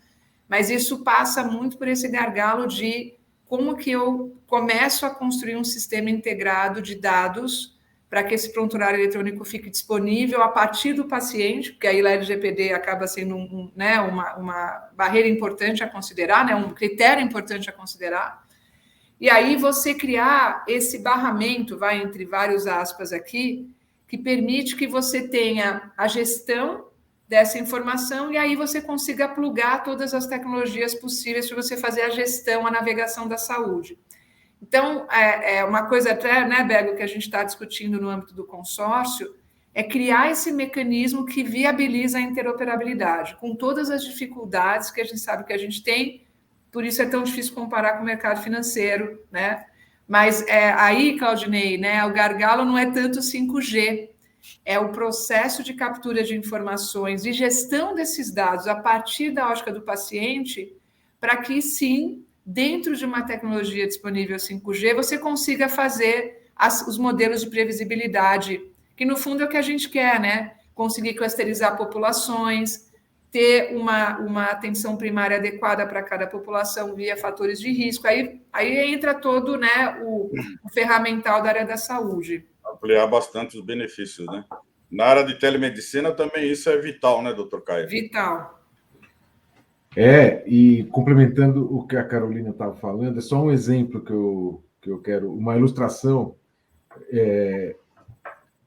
Mas isso passa muito por esse gargalo de como que eu começo a construir um sistema integrado de dados para que esse prontuário eletrônico fique disponível a partir do paciente, porque aí a LGPD acaba sendo uma barreira importante a considerar, né, um critério importante a considerar. E aí você criar esse barramento, vai entre vários aspas aqui, que permite que você tenha a gestão dessa informação, e aí você consiga plugar todas as tecnologias possíveis para você fazer a gestão, a navegação da saúde. Então, uma coisa até, né, Bego, que a gente está discutindo no âmbito do consórcio, é criar esse mecanismo que viabiliza a interoperabilidade, com todas as dificuldades que a gente sabe que a gente tem, por isso é tão difícil comparar com o mercado financeiro, né? Mas aí, Claudinei, né, o gargalo não é tanto 5G, é o processo de captura de informações e gestão desses dados a partir da ótica do paciente, para que, sim, dentro de uma tecnologia disponível 5G, você consiga fazer os modelos de previsibilidade, que, no fundo, é o que a gente quer, né? Conseguir clusterizar populações, ter uma atenção primária adequada para cada população via fatores de risco. Aí entra todo, né, o ferramental da área da saúde. Ampliar bastante os benefícios, né? Na área de telemedicina também isso é vital, né, doutor Caio? Vital. E complementando o que a Carolina estava falando, é só um exemplo que eu quero, uma ilustração.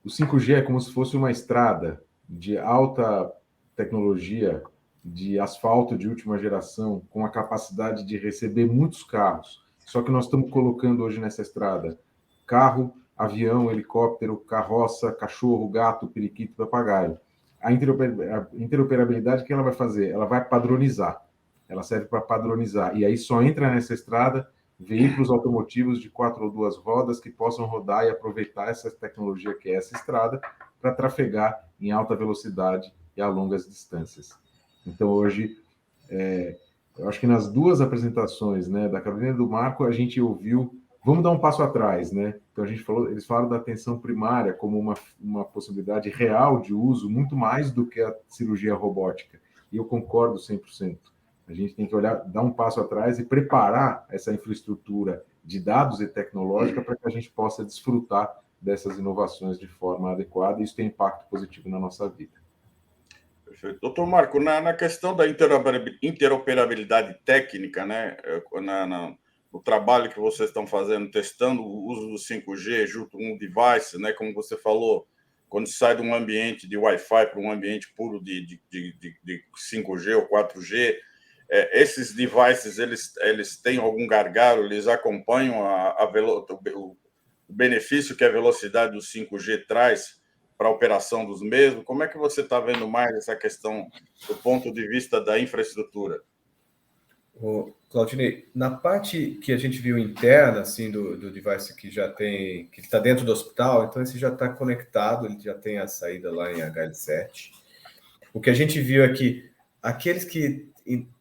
O 5G é como se fosse uma estrada de alta tecnologia, de asfalto de última geração, com a capacidade de receber muitos carros. Só que nós estamos colocando hoje nessa estrada carro, avião, helicóptero, carroça, cachorro, gato, periquito, papagaio. A interoperabilidade, o que ela vai fazer? Ela vai padronizar. Ela serve para padronizar. E aí só entra nessa estrada veículos automotivos de 4 ou 2 rodas que possam rodar e aproveitar essa tecnologia que é essa estrada para trafegar em alta velocidade e a longas distâncias. Então, hoje, eu acho que nas duas apresentações, né, da Carolina e do Marco, a gente ouviu, vamos dar um passo atrás, né? Então a gente falou, eles falaram da atenção primária como uma possibilidade real de uso, muito mais do que a cirurgia robótica. E eu concordo 100%. A gente tem que olhar, dar um passo atrás e preparar essa infraestrutura de dados e tecnológica para que a gente possa desfrutar dessas inovações de forma adequada, e isso tem impacto positivo na nossa vida. Perfeito. Doutor Marco, na questão da interoperabilidade técnica, né, no trabalho que vocês estão fazendo, testando o uso do 5G junto com um device, né, como você falou, quando sai de um ambiente de Wi-Fi para um ambiente puro de 5G ou 4G, esses devices, eles têm algum gargalo, eles acompanham o benefício que a velocidade do 5G traz para a operação dos mesmos? Como é que você está vendo mais essa questão do ponto de vista da infraestrutura? Claudinei, na parte que a gente viu interna, assim, do device que já tem, que está dentro do hospital, então esse já está conectado, ele já tem a saída lá em HL7. O que a gente viu é que aqueles que,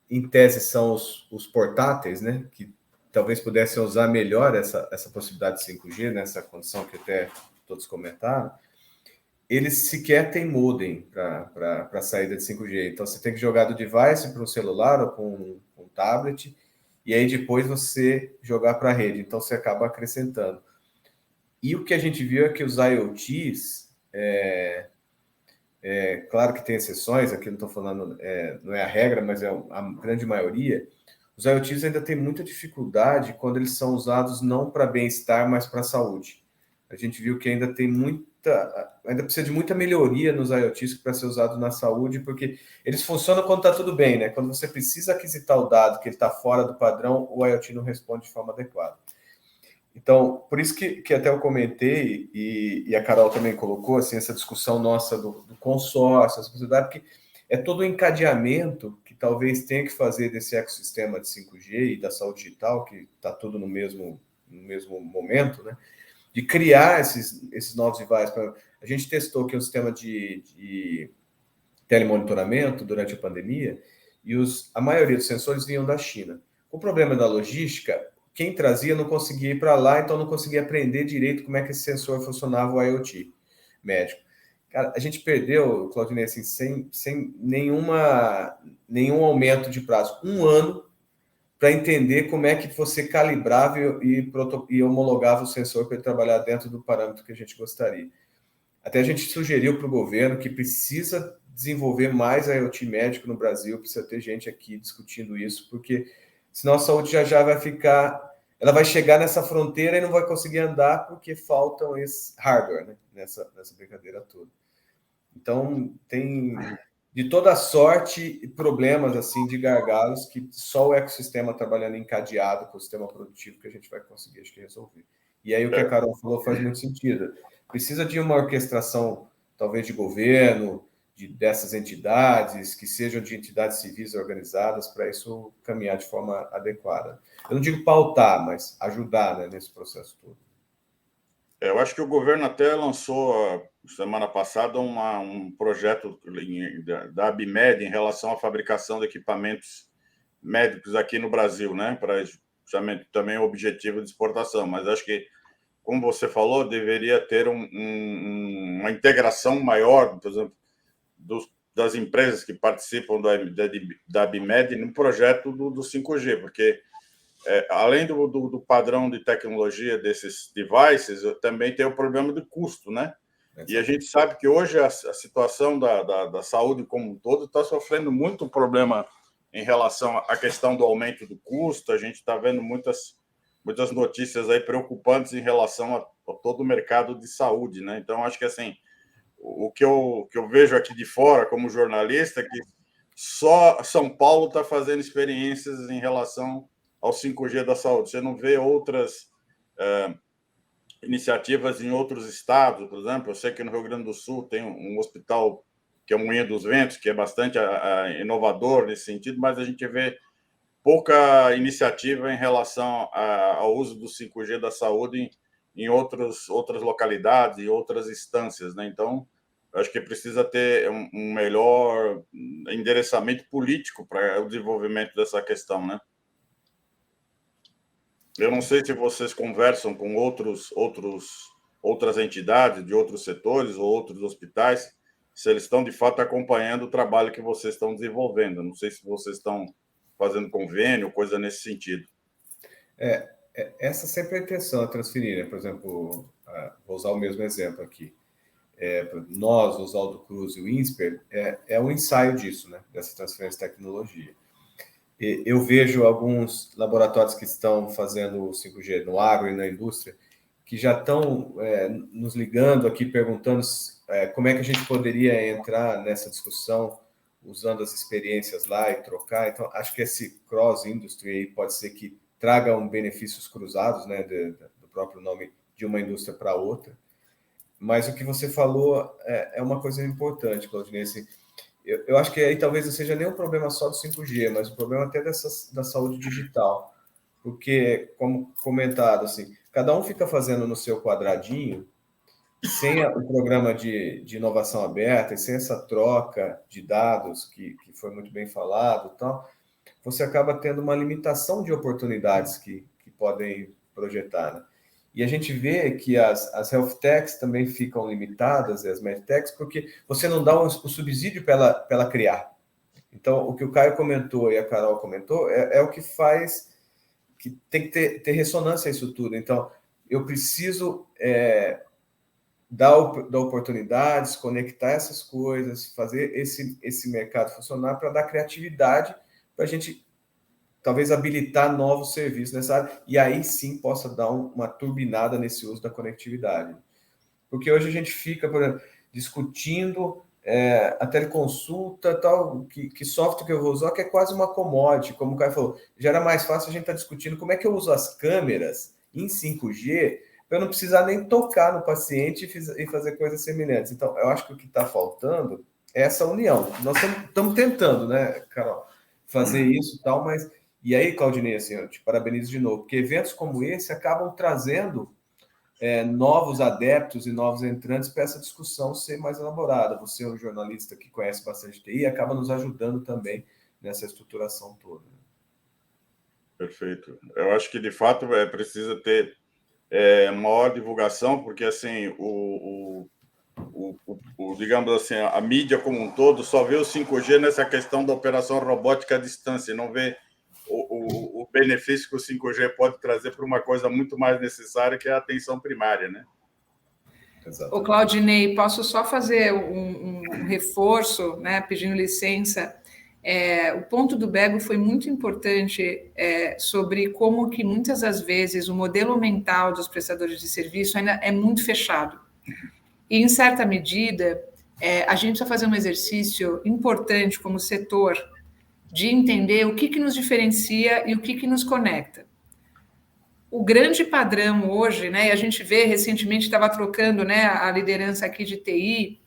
em tese, são os portáteis, né, que talvez pudessem usar melhor essa possibilidade de 5G, nessa condição que até todos comentaram, eles sequer têm modem para a saída de 5G. Então, você tem que jogar do device para um celular ou com um tablet, e aí depois você jogar para a rede. Então, você acaba acrescentando. E o que a gente viu é que os IoTs, claro que tem exceções, aqui não estou falando, não é a regra, mas é a grande maioria, os IoTs ainda têm muita dificuldade quando eles são usados não para bem-estar, mas para saúde. A gente viu que ainda precisa de muita melhoria nos IoTs para ser usado na saúde, porque eles funcionam quando está tudo bem, né? Quando você precisa aquisitar o dado que ele está fora do padrão, o IoT não responde de forma adequada. Então, por isso que até eu comentei, e a Carol também colocou, assim, essa discussão nossa do consórcio, essa possibilidade, porque é todo o encadeamento que talvez tenha que fazer desse ecossistema de 5G e da saúde digital, que está tudo no mesmo momento, né? De criar esses novos devices. A gente testou aqui um sistema de telemonitoramento durante a pandemia, e a maioria dos sensores vinham da China. O problema da logística, quem trazia não conseguia ir para lá, então não conseguia aprender direito como é que esse sensor funcionava, o IoT médico. Cara, a gente perdeu, Claudinei, assim, sem nenhum aumento de prazo, 1 ano para entender como é que você calibrava e homologava o sensor para ele trabalhar dentro do parâmetro que a gente gostaria. Até a gente sugeriu para o governo que precisa desenvolver mais IoT médico no Brasil, precisa ter gente aqui discutindo isso, porque senão a saúde já vai ela vai chegar nessa fronteira e não vai conseguir andar porque faltam esse hardware, né, nessa brincadeira toda. Então, tem de toda sorte problemas assim de gargalos que só o ecossistema trabalhando encadeado com o sistema produtivo que a gente vai conseguir, acho que, resolver. E aí o que a Carol falou faz muito sentido. Precisa de uma orquestração, talvez, de governo, dessas entidades, que sejam de entidades civis organizadas, para isso caminhar de forma adequada. Eu não digo pautar, mas ajudar, né, nesse processo todo. Eu acho que o governo até lançou, semana passada, um projeto da ABMED em relação à fabricação de equipamentos médicos aqui no Brasil, né? Para justamente também o objetivo de exportação. Mas acho que, como você falou, deveria ter uma integração maior, por exemplo, das empresas que participam da ABMED no projeto do 5G, porque além do padrão de tecnologia desses devices, também tem o problema do custo, né? E a gente sabe que hoje a situação da saúde como um todo está sofrendo muito problema em relação à questão do aumento do custo. A gente está vendo muitas notícias aí preocupantes em relação a todo o mercado de saúde, né? Então, acho que assim, o que eu vejo aqui de fora como jornalista é que só São Paulo está fazendo experiências em relação ao 5G da saúde. Você não vê outras iniciativas em outros estados, por exemplo. Eu sei que no Rio Grande do Sul tem um hospital que é o Moinho dos Ventos, que é bastante inovador nesse sentido, mas a gente vê pouca iniciativa em relação ao uso do 5G da saúde em outras localidades e outras instâncias, né? Então, acho que precisa ter um melhor endereçamento político para o desenvolvimento dessa questão, né? Eu não sei se vocês conversam com outras entidades de outros setores ou outros hospitais, se eles estão, de fato, acompanhando o trabalho que vocês estão desenvolvendo. Não sei se vocês estão fazendo convênio, coisa nesse sentido. Essa sempre é a intenção, transferir, né? Por exemplo, vou usar o mesmo exemplo aqui. Nós, Oswaldo Cruz e o INSPER, é um ensaio disso, né? Dessa transferência de tecnologia. Eu vejo alguns laboratórios que estão fazendo o 5G no agro e na indústria, que já estão nos ligando aqui, perguntando como é que a gente poderia entrar nessa discussão, usando as experiências lá e trocar. Então, acho que esse cross-industry aí pode ser que traga benefícios cruzados, né, do próprio nome, de uma indústria para outra. Mas o que você falou é uma coisa importante, Claudinei. Assim, eu acho que aí talvez não seja nem um problema só do 5G, mas um problema até da saúde digital. Porque, como comentado, assim, cada um fica fazendo no seu quadradinho, sem o programa de inovação aberta e sem essa troca de dados que foi muito bem falado, tal, você acaba tendo uma limitação de oportunidades que podem projetar, né? E a gente vê que as health techs também ficam limitadas, as medtechs, porque você não dá o subsídio para ela criar. Então, o que o Caio comentou e a Carol comentou é o que faz que tem que ter ressonância a isso tudo. Então, eu preciso dar oportunidades, conectar essas coisas, fazer esse mercado funcionar para dar criatividade para a gente talvez habilitar novos serviços nessa área, e aí sim possa dar uma turbinada nesse uso da conectividade. Porque hoje a gente fica, por exemplo, discutindo a teleconsulta, tal, que software que eu vou usar, que é quase uma commodity, como o Caio falou. Já era mais fácil a gente estar discutindo como é que eu uso as câmeras em 5G para eu não precisar nem tocar no paciente e fazer coisas semelhantes. Então, eu acho que o que está faltando é essa união. Nós estamos tentando, né, Carol, fazer isso e tal, mas... E aí, Claudinei, assim, eu te parabenizo de novo, porque eventos como esse acabam trazendo novos adeptos e novos entrantes para essa discussão ser mais elaborada. Você é um jornalista que conhece bastante TI, acaba nos ajudando também nessa estruturação toda. Perfeito. Eu acho que, de fato, precisa ter maior divulgação, porque, assim, digamos assim, a mídia como um todo só vê o 5G nessa questão da operação robótica à distância, não vê o benefício que o 5G pode trazer para uma coisa muito mais necessária, que é a atenção primária, né? Ô, Claudinei, posso só fazer um reforço, né, pedindo licença? O ponto do Bego foi muito importante sobre como que muitas das vezes o modelo mental dos prestadores de serviço ainda é muito fechado. E, em certa medida, a gente precisa fazer um exercício importante como setor de entender o que nos diferencia e o que nos conecta. O grande padrão hoje, né, e a gente vê, recentemente estava trocando, né, a liderança aqui de TI,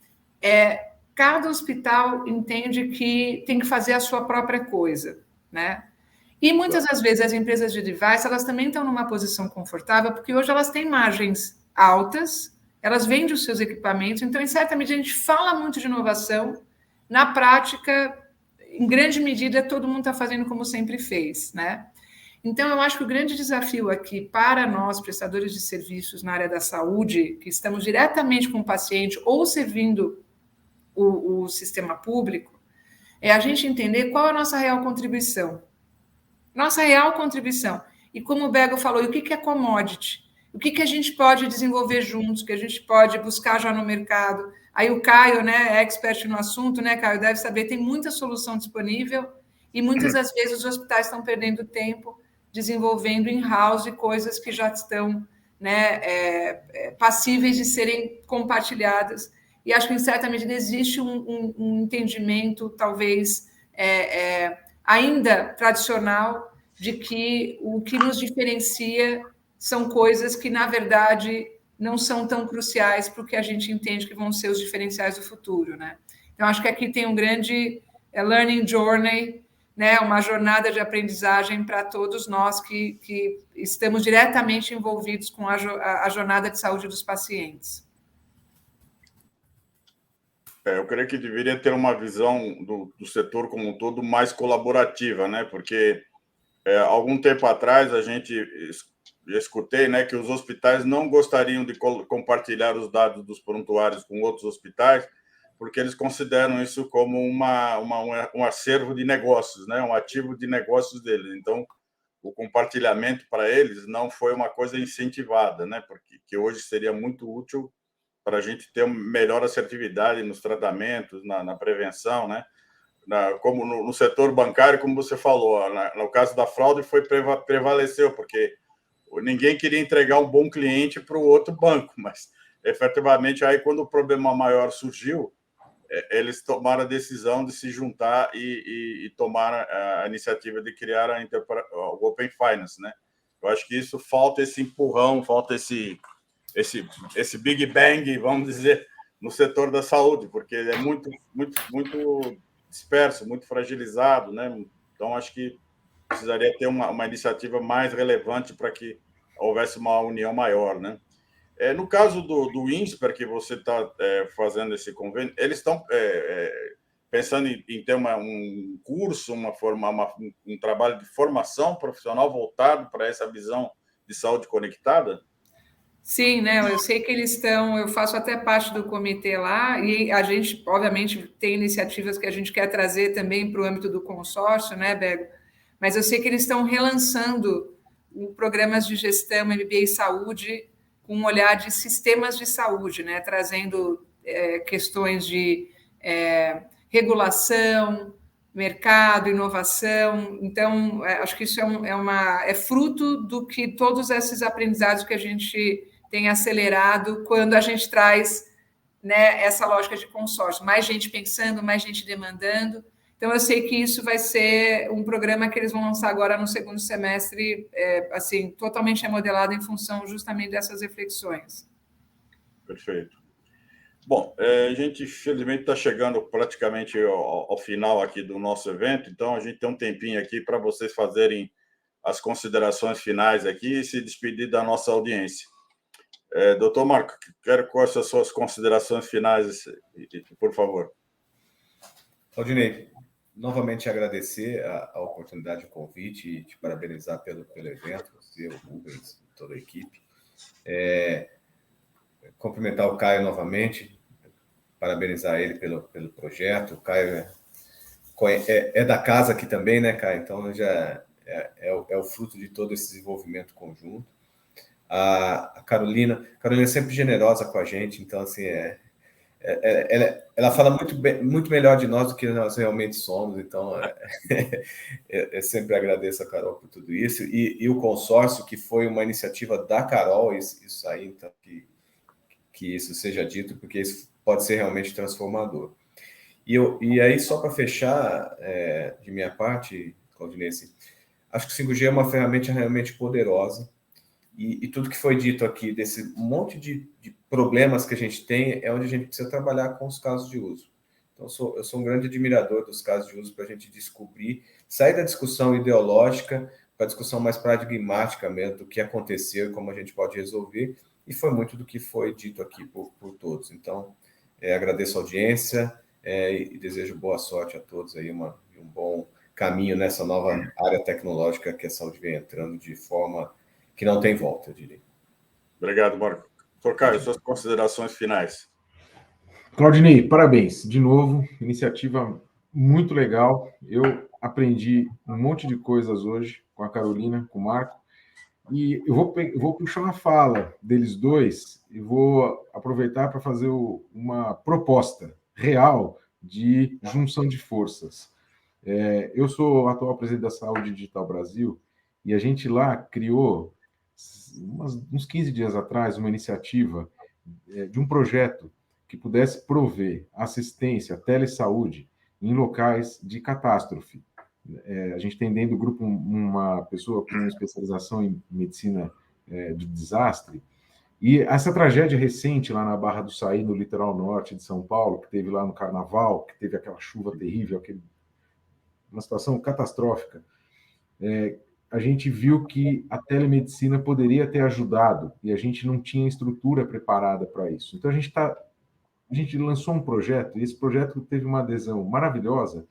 cada hospital entende que tem que fazer a sua própria coisa, né? E muitas das vezes as empresas de device, elas também estão numa posição confortável, porque hoje elas têm margens altas, elas vendem os seus equipamentos, então, em certa medida, a gente fala muito de inovação, na prática, em grande medida, todo mundo está fazendo como sempre fez, né? Então, eu acho que o grande desafio aqui para nós, prestadores de serviços na área da saúde, que estamos diretamente com o paciente ou servindo o sistema público, é a gente entender qual é a nossa real contribuição. Nossa real contribuição. E como o Bego falou, e o que é commodity? O que a gente pode desenvolver juntos, que a gente pode buscar já no mercado? Aí o Caio, né, é expert no assunto, né, Caio, deve saber, tem muita solução disponível e muitas das vezes os hospitais estão perdendo tempo desenvolvendo in-house coisas que já estão, né, passíveis de serem compartilhadas. E acho que, em certa medida, existe um entendimento, talvez, ainda tradicional, de que o que nos diferencia são coisas que, na verdade, não são tão cruciais para o que a gente entende que vão ser os diferenciais do futuro, né? Então, acho que aqui tem um grande learning journey, né, uma jornada de aprendizagem para todos nós que estamos diretamente envolvidos com a jornada de saúde dos pacientes. Eu creio que deveria ter uma visão do setor como um todo mais colaborativa, né? Porque algum tempo atrás a gente escutei, né, que os hospitais não gostariam de compartilhar os dados dos prontuários com outros hospitais, porque eles consideram isso como um acervo de negócios, né, um ativo de negócios deles. Então, o compartilhamento para eles não foi uma coisa incentivada, né, porque que hoje seria muito útil para a gente ter uma melhor assertividade nos tratamentos, na prevenção, né? Como no setor bancário, como você falou, no caso da fraude prevaleceu, porque ninguém queria entregar um bom cliente para o outro banco, mas efetivamente aí quando o problema maior surgiu, eles tomaram a decisão de se juntar e tomar a iniciativa de criar o Open Finance, né? Eu acho que isso falta esse empurrão, falta esse Big Bang, vamos dizer, no setor da saúde, porque é muito disperso, muito fragilizado, né? Então, acho que precisaria ter uma iniciativa mais relevante para que houvesse uma união maior, né? No caso do INSPER, que você está fazendo esse convênio, eles estão pensando em ter um curso, um trabalho de formação profissional voltado para essa visão de saúde conectada? Sim, né? Eu sei que eles estão, eu faço até parte do comitê lá, e a gente, obviamente, tem iniciativas que a gente quer trazer também para o âmbito do consórcio, né, Bego? Mas eu sei que eles estão relançando programas de gestão, MBA Saúde, com um olhar de sistemas de saúde, né? Trazendo questões de regulação, mercado, inovação. Então, acho que isso é fruto do que todos esses aprendizados que a gente tem acelerado quando a gente traz, né, essa lógica de consórcio. Mais gente pensando, mais gente demandando. Então, eu sei que isso vai ser um programa que eles vão lançar agora no segundo semestre, assim, totalmente remodelado em função justamente dessas reflexões. Perfeito. Bom, a gente, infelizmente, está chegando praticamente ao final aqui do nosso evento, então a gente tem um tempinho aqui para vocês fazerem as considerações finais aqui e se despedir da nossa audiência. Doutor Marco, quero quais são as suas considerações finais, por favor. Claudinei, novamente agradecer a oportunidade, o convite e te parabenizar pelo evento, você, o Rubens e toda a equipe. Cumprimentar o Caio novamente, parabenizar ele pelo projeto. O Caio é da casa aqui também, né, Caio? Então já é o fruto de todo esse desenvolvimento conjunto. A Carolina é sempre generosa com a gente, então assim ela fala muito melhor de nós do que nós realmente somos, então eu sempre agradeço a Carol por tudo isso, e o consórcio, que foi uma iniciativa da Carol, isso aí, então, que isso seja dito, porque isso pode ser realmente transformador. E aí, só para fechar, de minha parte, Claudinei, assim, acho que o 5G é uma ferramenta realmente poderosa, e tudo que foi dito aqui, desse monte de problemas que a gente tem, é onde a gente precisa trabalhar com os casos de uso. Então, eu sou um grande admirador dos casos de uso para a gente descobrir, sair da discussão ideológica para a discussão mais pragmática mesmo, do que aconteceu e como a gente pode resolver, e foi muito do que foi dito aqui por todos. Então, agradeço a audiência e desejo boa sorte a todos aí, um bom caminho nessa nova área tecnológica que a saúde vem entrando de forma que não tem volta, eu diria. Obrigado, Marco. Doutor Caio, suas considerações finais. Claudinei, parabéns. De novo, iniciativa muito legal. Eu aprendi um monte de coisas hoje com a Carolina, com o Marco, e eu vou puxar uma fala deles dois e vou aproveitar para fazer uma proposta real de junção de forças. Eu sou o atual presidente da Saúde Digital Brasil, e a gente lá criou, uns 15 dias atrás, uma iniciativa de um projeto que pudesse prover assistência, telesaúde, em locais de catástrofe. A gente tem dentro do grupo uma pessoa com especialização em medicina de desastre, e essa tragédia recente lá na Barra do Saí, no litoral norte de São Paulo, que teve lá no Carnaval, que teve aquela chuva terrível, uma situação catastrófica, a gente viu que a telemedicina poderia ter ajudado, e a gente não tinha estrutura preparada para isso. Então, a gente está a gente lançou um projeto, e esse projeto teve uma adesão maravilhosa,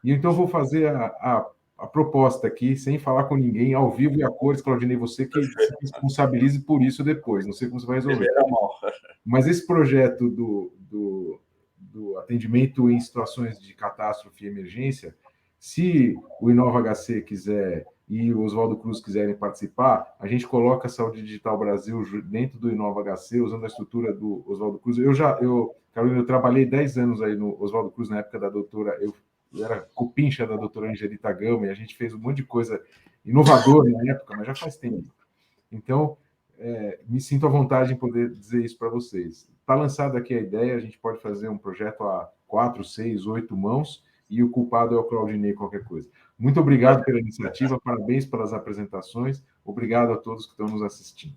e então eu vou fazer a proposta aqui, sem falar com ninguém, ao vivo e a cores, Claudinei, você que se responsabilize por isso depois, não sei como você vai resolver. Mas esse projeto do atendimento em situações de catástrofe e emergência, se o Inova HC quiser e o Oswaldo Cruz quiserem participar, a gente coloca a Saúde Digital Brasil dentro do Inova HC, usando a estrutura do Oswaldo Cruz. Carolina, eu trabalhei 10 anos aí no Oswaldo Cruz, na época da doutora, eu era copincha da doutora Angelita Gama, e a gente fez um monte de coisa inovadora na época, mas já faz tempo. Então, me sinto à vontade em poder dizer isso para vocês. Está lançada aqui a ideia, a gente pode fazer um projeto a 4, 6, 8 mãos, e o culpado é o Claudinei, qualquer coisa. Muito obrigado pela iniciativa, parabéns pelas apresentações, obrigado a todos que estão nos assistindo.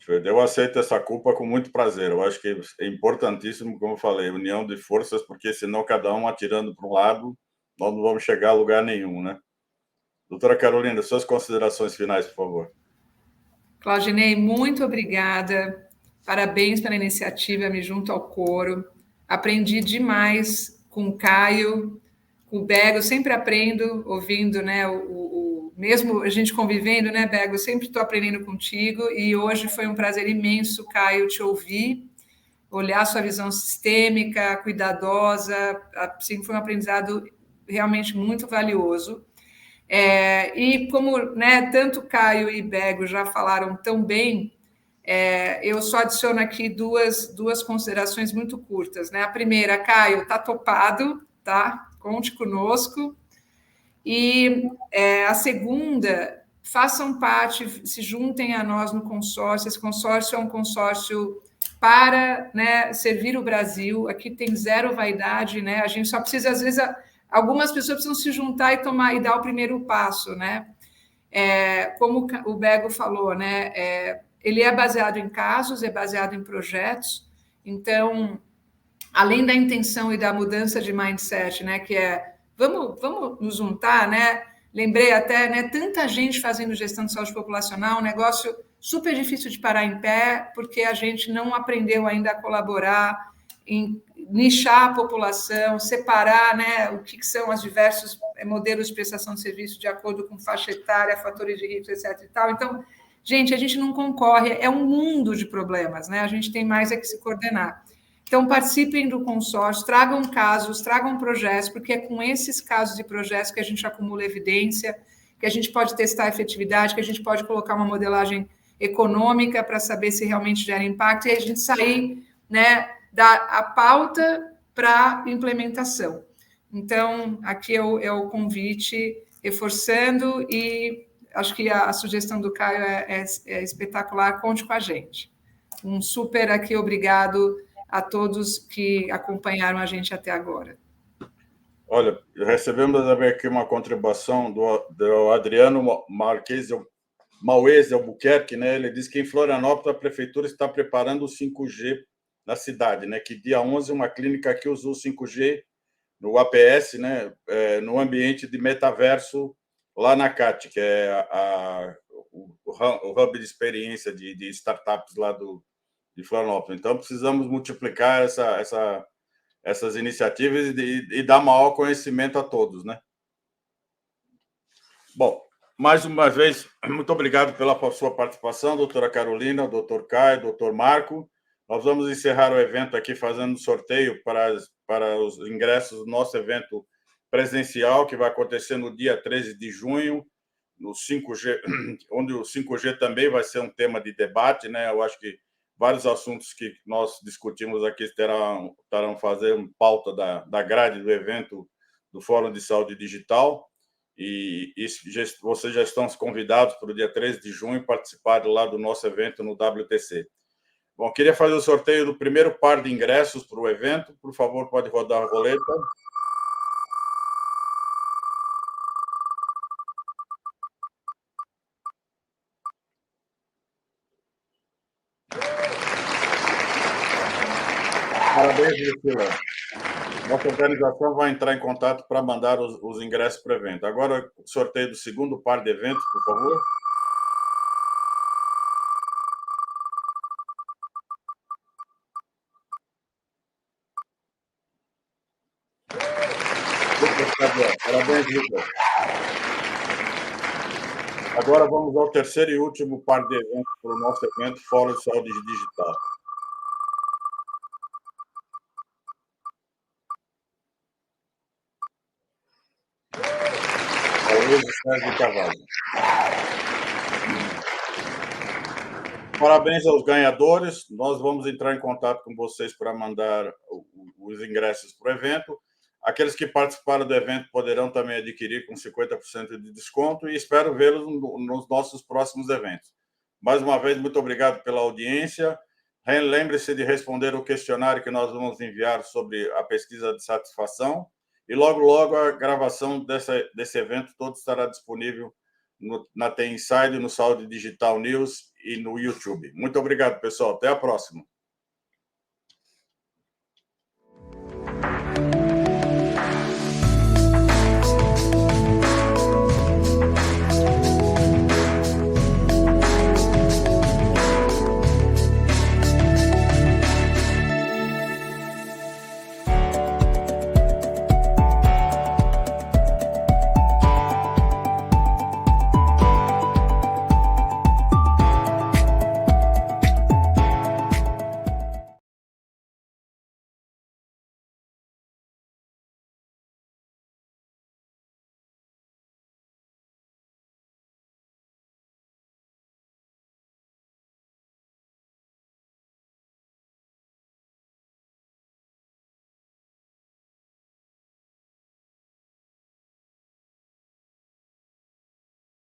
Eu aceito essa culpa com muito prazer. Eu acho que é importantíssimo, como eu falei, união de forças, porque senão cada um atirando para um lado, nós não vamos chegar a lugar nenhum, né? Doutora Carolina, suas considerações finais, por favor. Claudinei, muito obrigada. Parabéns pela iniciativa, me junto ao coro. Aprendi demais com o Caio, com o Bego, eu sempre aprendo ouvindo, né? Mesmo a gente convivendo, né, Bego? Eu sempre estou aprendendo contigo e hoje foi um prazer imenso, Caio, te ouvir, olhar sua visão sistêmica, cuidadosa, assim, foi um aprendizado realmente muito valioso. E como, né, tanto Caio e Bego já falaram tão bem, eu só adiciono aqui duas considerações muito curtas, né? A primeira, Caio, está topado, tá? Conte conosco. E a segunda, façam parte, se juntem a nós no consórcio. Esse consórcio é um consórcio para, né, servir o Brasil. Aqui tem zero vaidade, né? A gente só precisa, às vezes, algumas pessoas precisam se juntar e dar o primeiro passo, né? Como o Bego falou, né? Ele é baseado em casos, é baseado em projetos. Então, além da intenção e da mudança de mindset, né? Que vamos nos juntar, né? Lembrei até, né? Tanta gente fazendo gestão de saúde populacional, um negócio super difícil de parar em pé, porque a gente não aprendeu ainda a colaborar, em nichar a população, separar, né? O que são os diversos modelos de prestação de serviço de acordo com faixa etária, fatores de risco, etc. E tal. Então, gente, a gente não concorre, é um mundo de problemas, né? A gente tem mais que se coordenar. Então, participem do consórcio, tragam casos, tragam projetos, porque é com esses casos e projetos que a gente acumula evidência, que a gente pode testar a efetividade, que a gente pode colocar uma modelagem econômica para saber se realmente gera impacto, e a gente sair, né, da pauta para a implementação. Então, aqui é o convite, reforçando, e acho que a sugestão do Caio é espetacular, conte com a gente. Um super aqui, obrigado a todos que acompanharam a gente até agora. Olha, recebemos aqui uma contribuição do Adriano Mauez Albuquerque, né? Ele diz que em Florianópolis a prefeitura está preparando o 5G na cidade, né? Que dia 11 uma clínica aqui usou o 5G no APS, né? No ambiente de metaverso lá na CAT, que é o hub de experiência de startups lá de Florianópolis. Então, precisamos multiplicar essas iniciativas e dar maior conhecimento a todos, né? Bom, mais uma vez, muito obrigado pela sua participação, doutora Carolina, doutor Caio, doutor Marco. Nós vamos encerrar o evento aqui fazendo um sorteio para os ingressos do nosso evento presencial, que vai acontecer no dia 13 de junho, no 5G, onde o 5G também vai ser um tema de debate, né? Eu acho que vários assuntos que nós discutimos aqui estarão fazendo pauta da grade do evento do Fórum de Saúde Digital, e vocês já estão convidados para o dia 13 de junho participar lá do nosso evento no WTC. Bom, queria fazer o sorteio do primeiro par de ingressos para o evento. Por favor, pode rodar a roleta. Parabéns, Priscila. Nossa organização vai entrar em contato para mandar os ingressos para o evento. Agora, o sorteio do segundo par de eventos, por favor. Parabéns, Lucas. Agora vamos ao terceiro e último par de eventos para o nosso evento Fórum de Saúde Digital. Luiz Sérgio Carvalho. Parabéns aos ganhadores. Nós vamos entrar em contato com vocês para mandar os ingressos para o evento. Aqueles que participaram do evento poderão também adquirir com 50% de desconto e espero vê-los nos nossos próximos eventos. Mais uma vez, muito obrigado pela audiência. Lembre-se de responder o questionário que nós vamos enviar sobre a pesquisa de satisfação e logo a gravação desse evento todo estará disponível na TI Inside, no Saúde Digital News e no YouTube. Muito obrigado, pessoal. Até a próxima.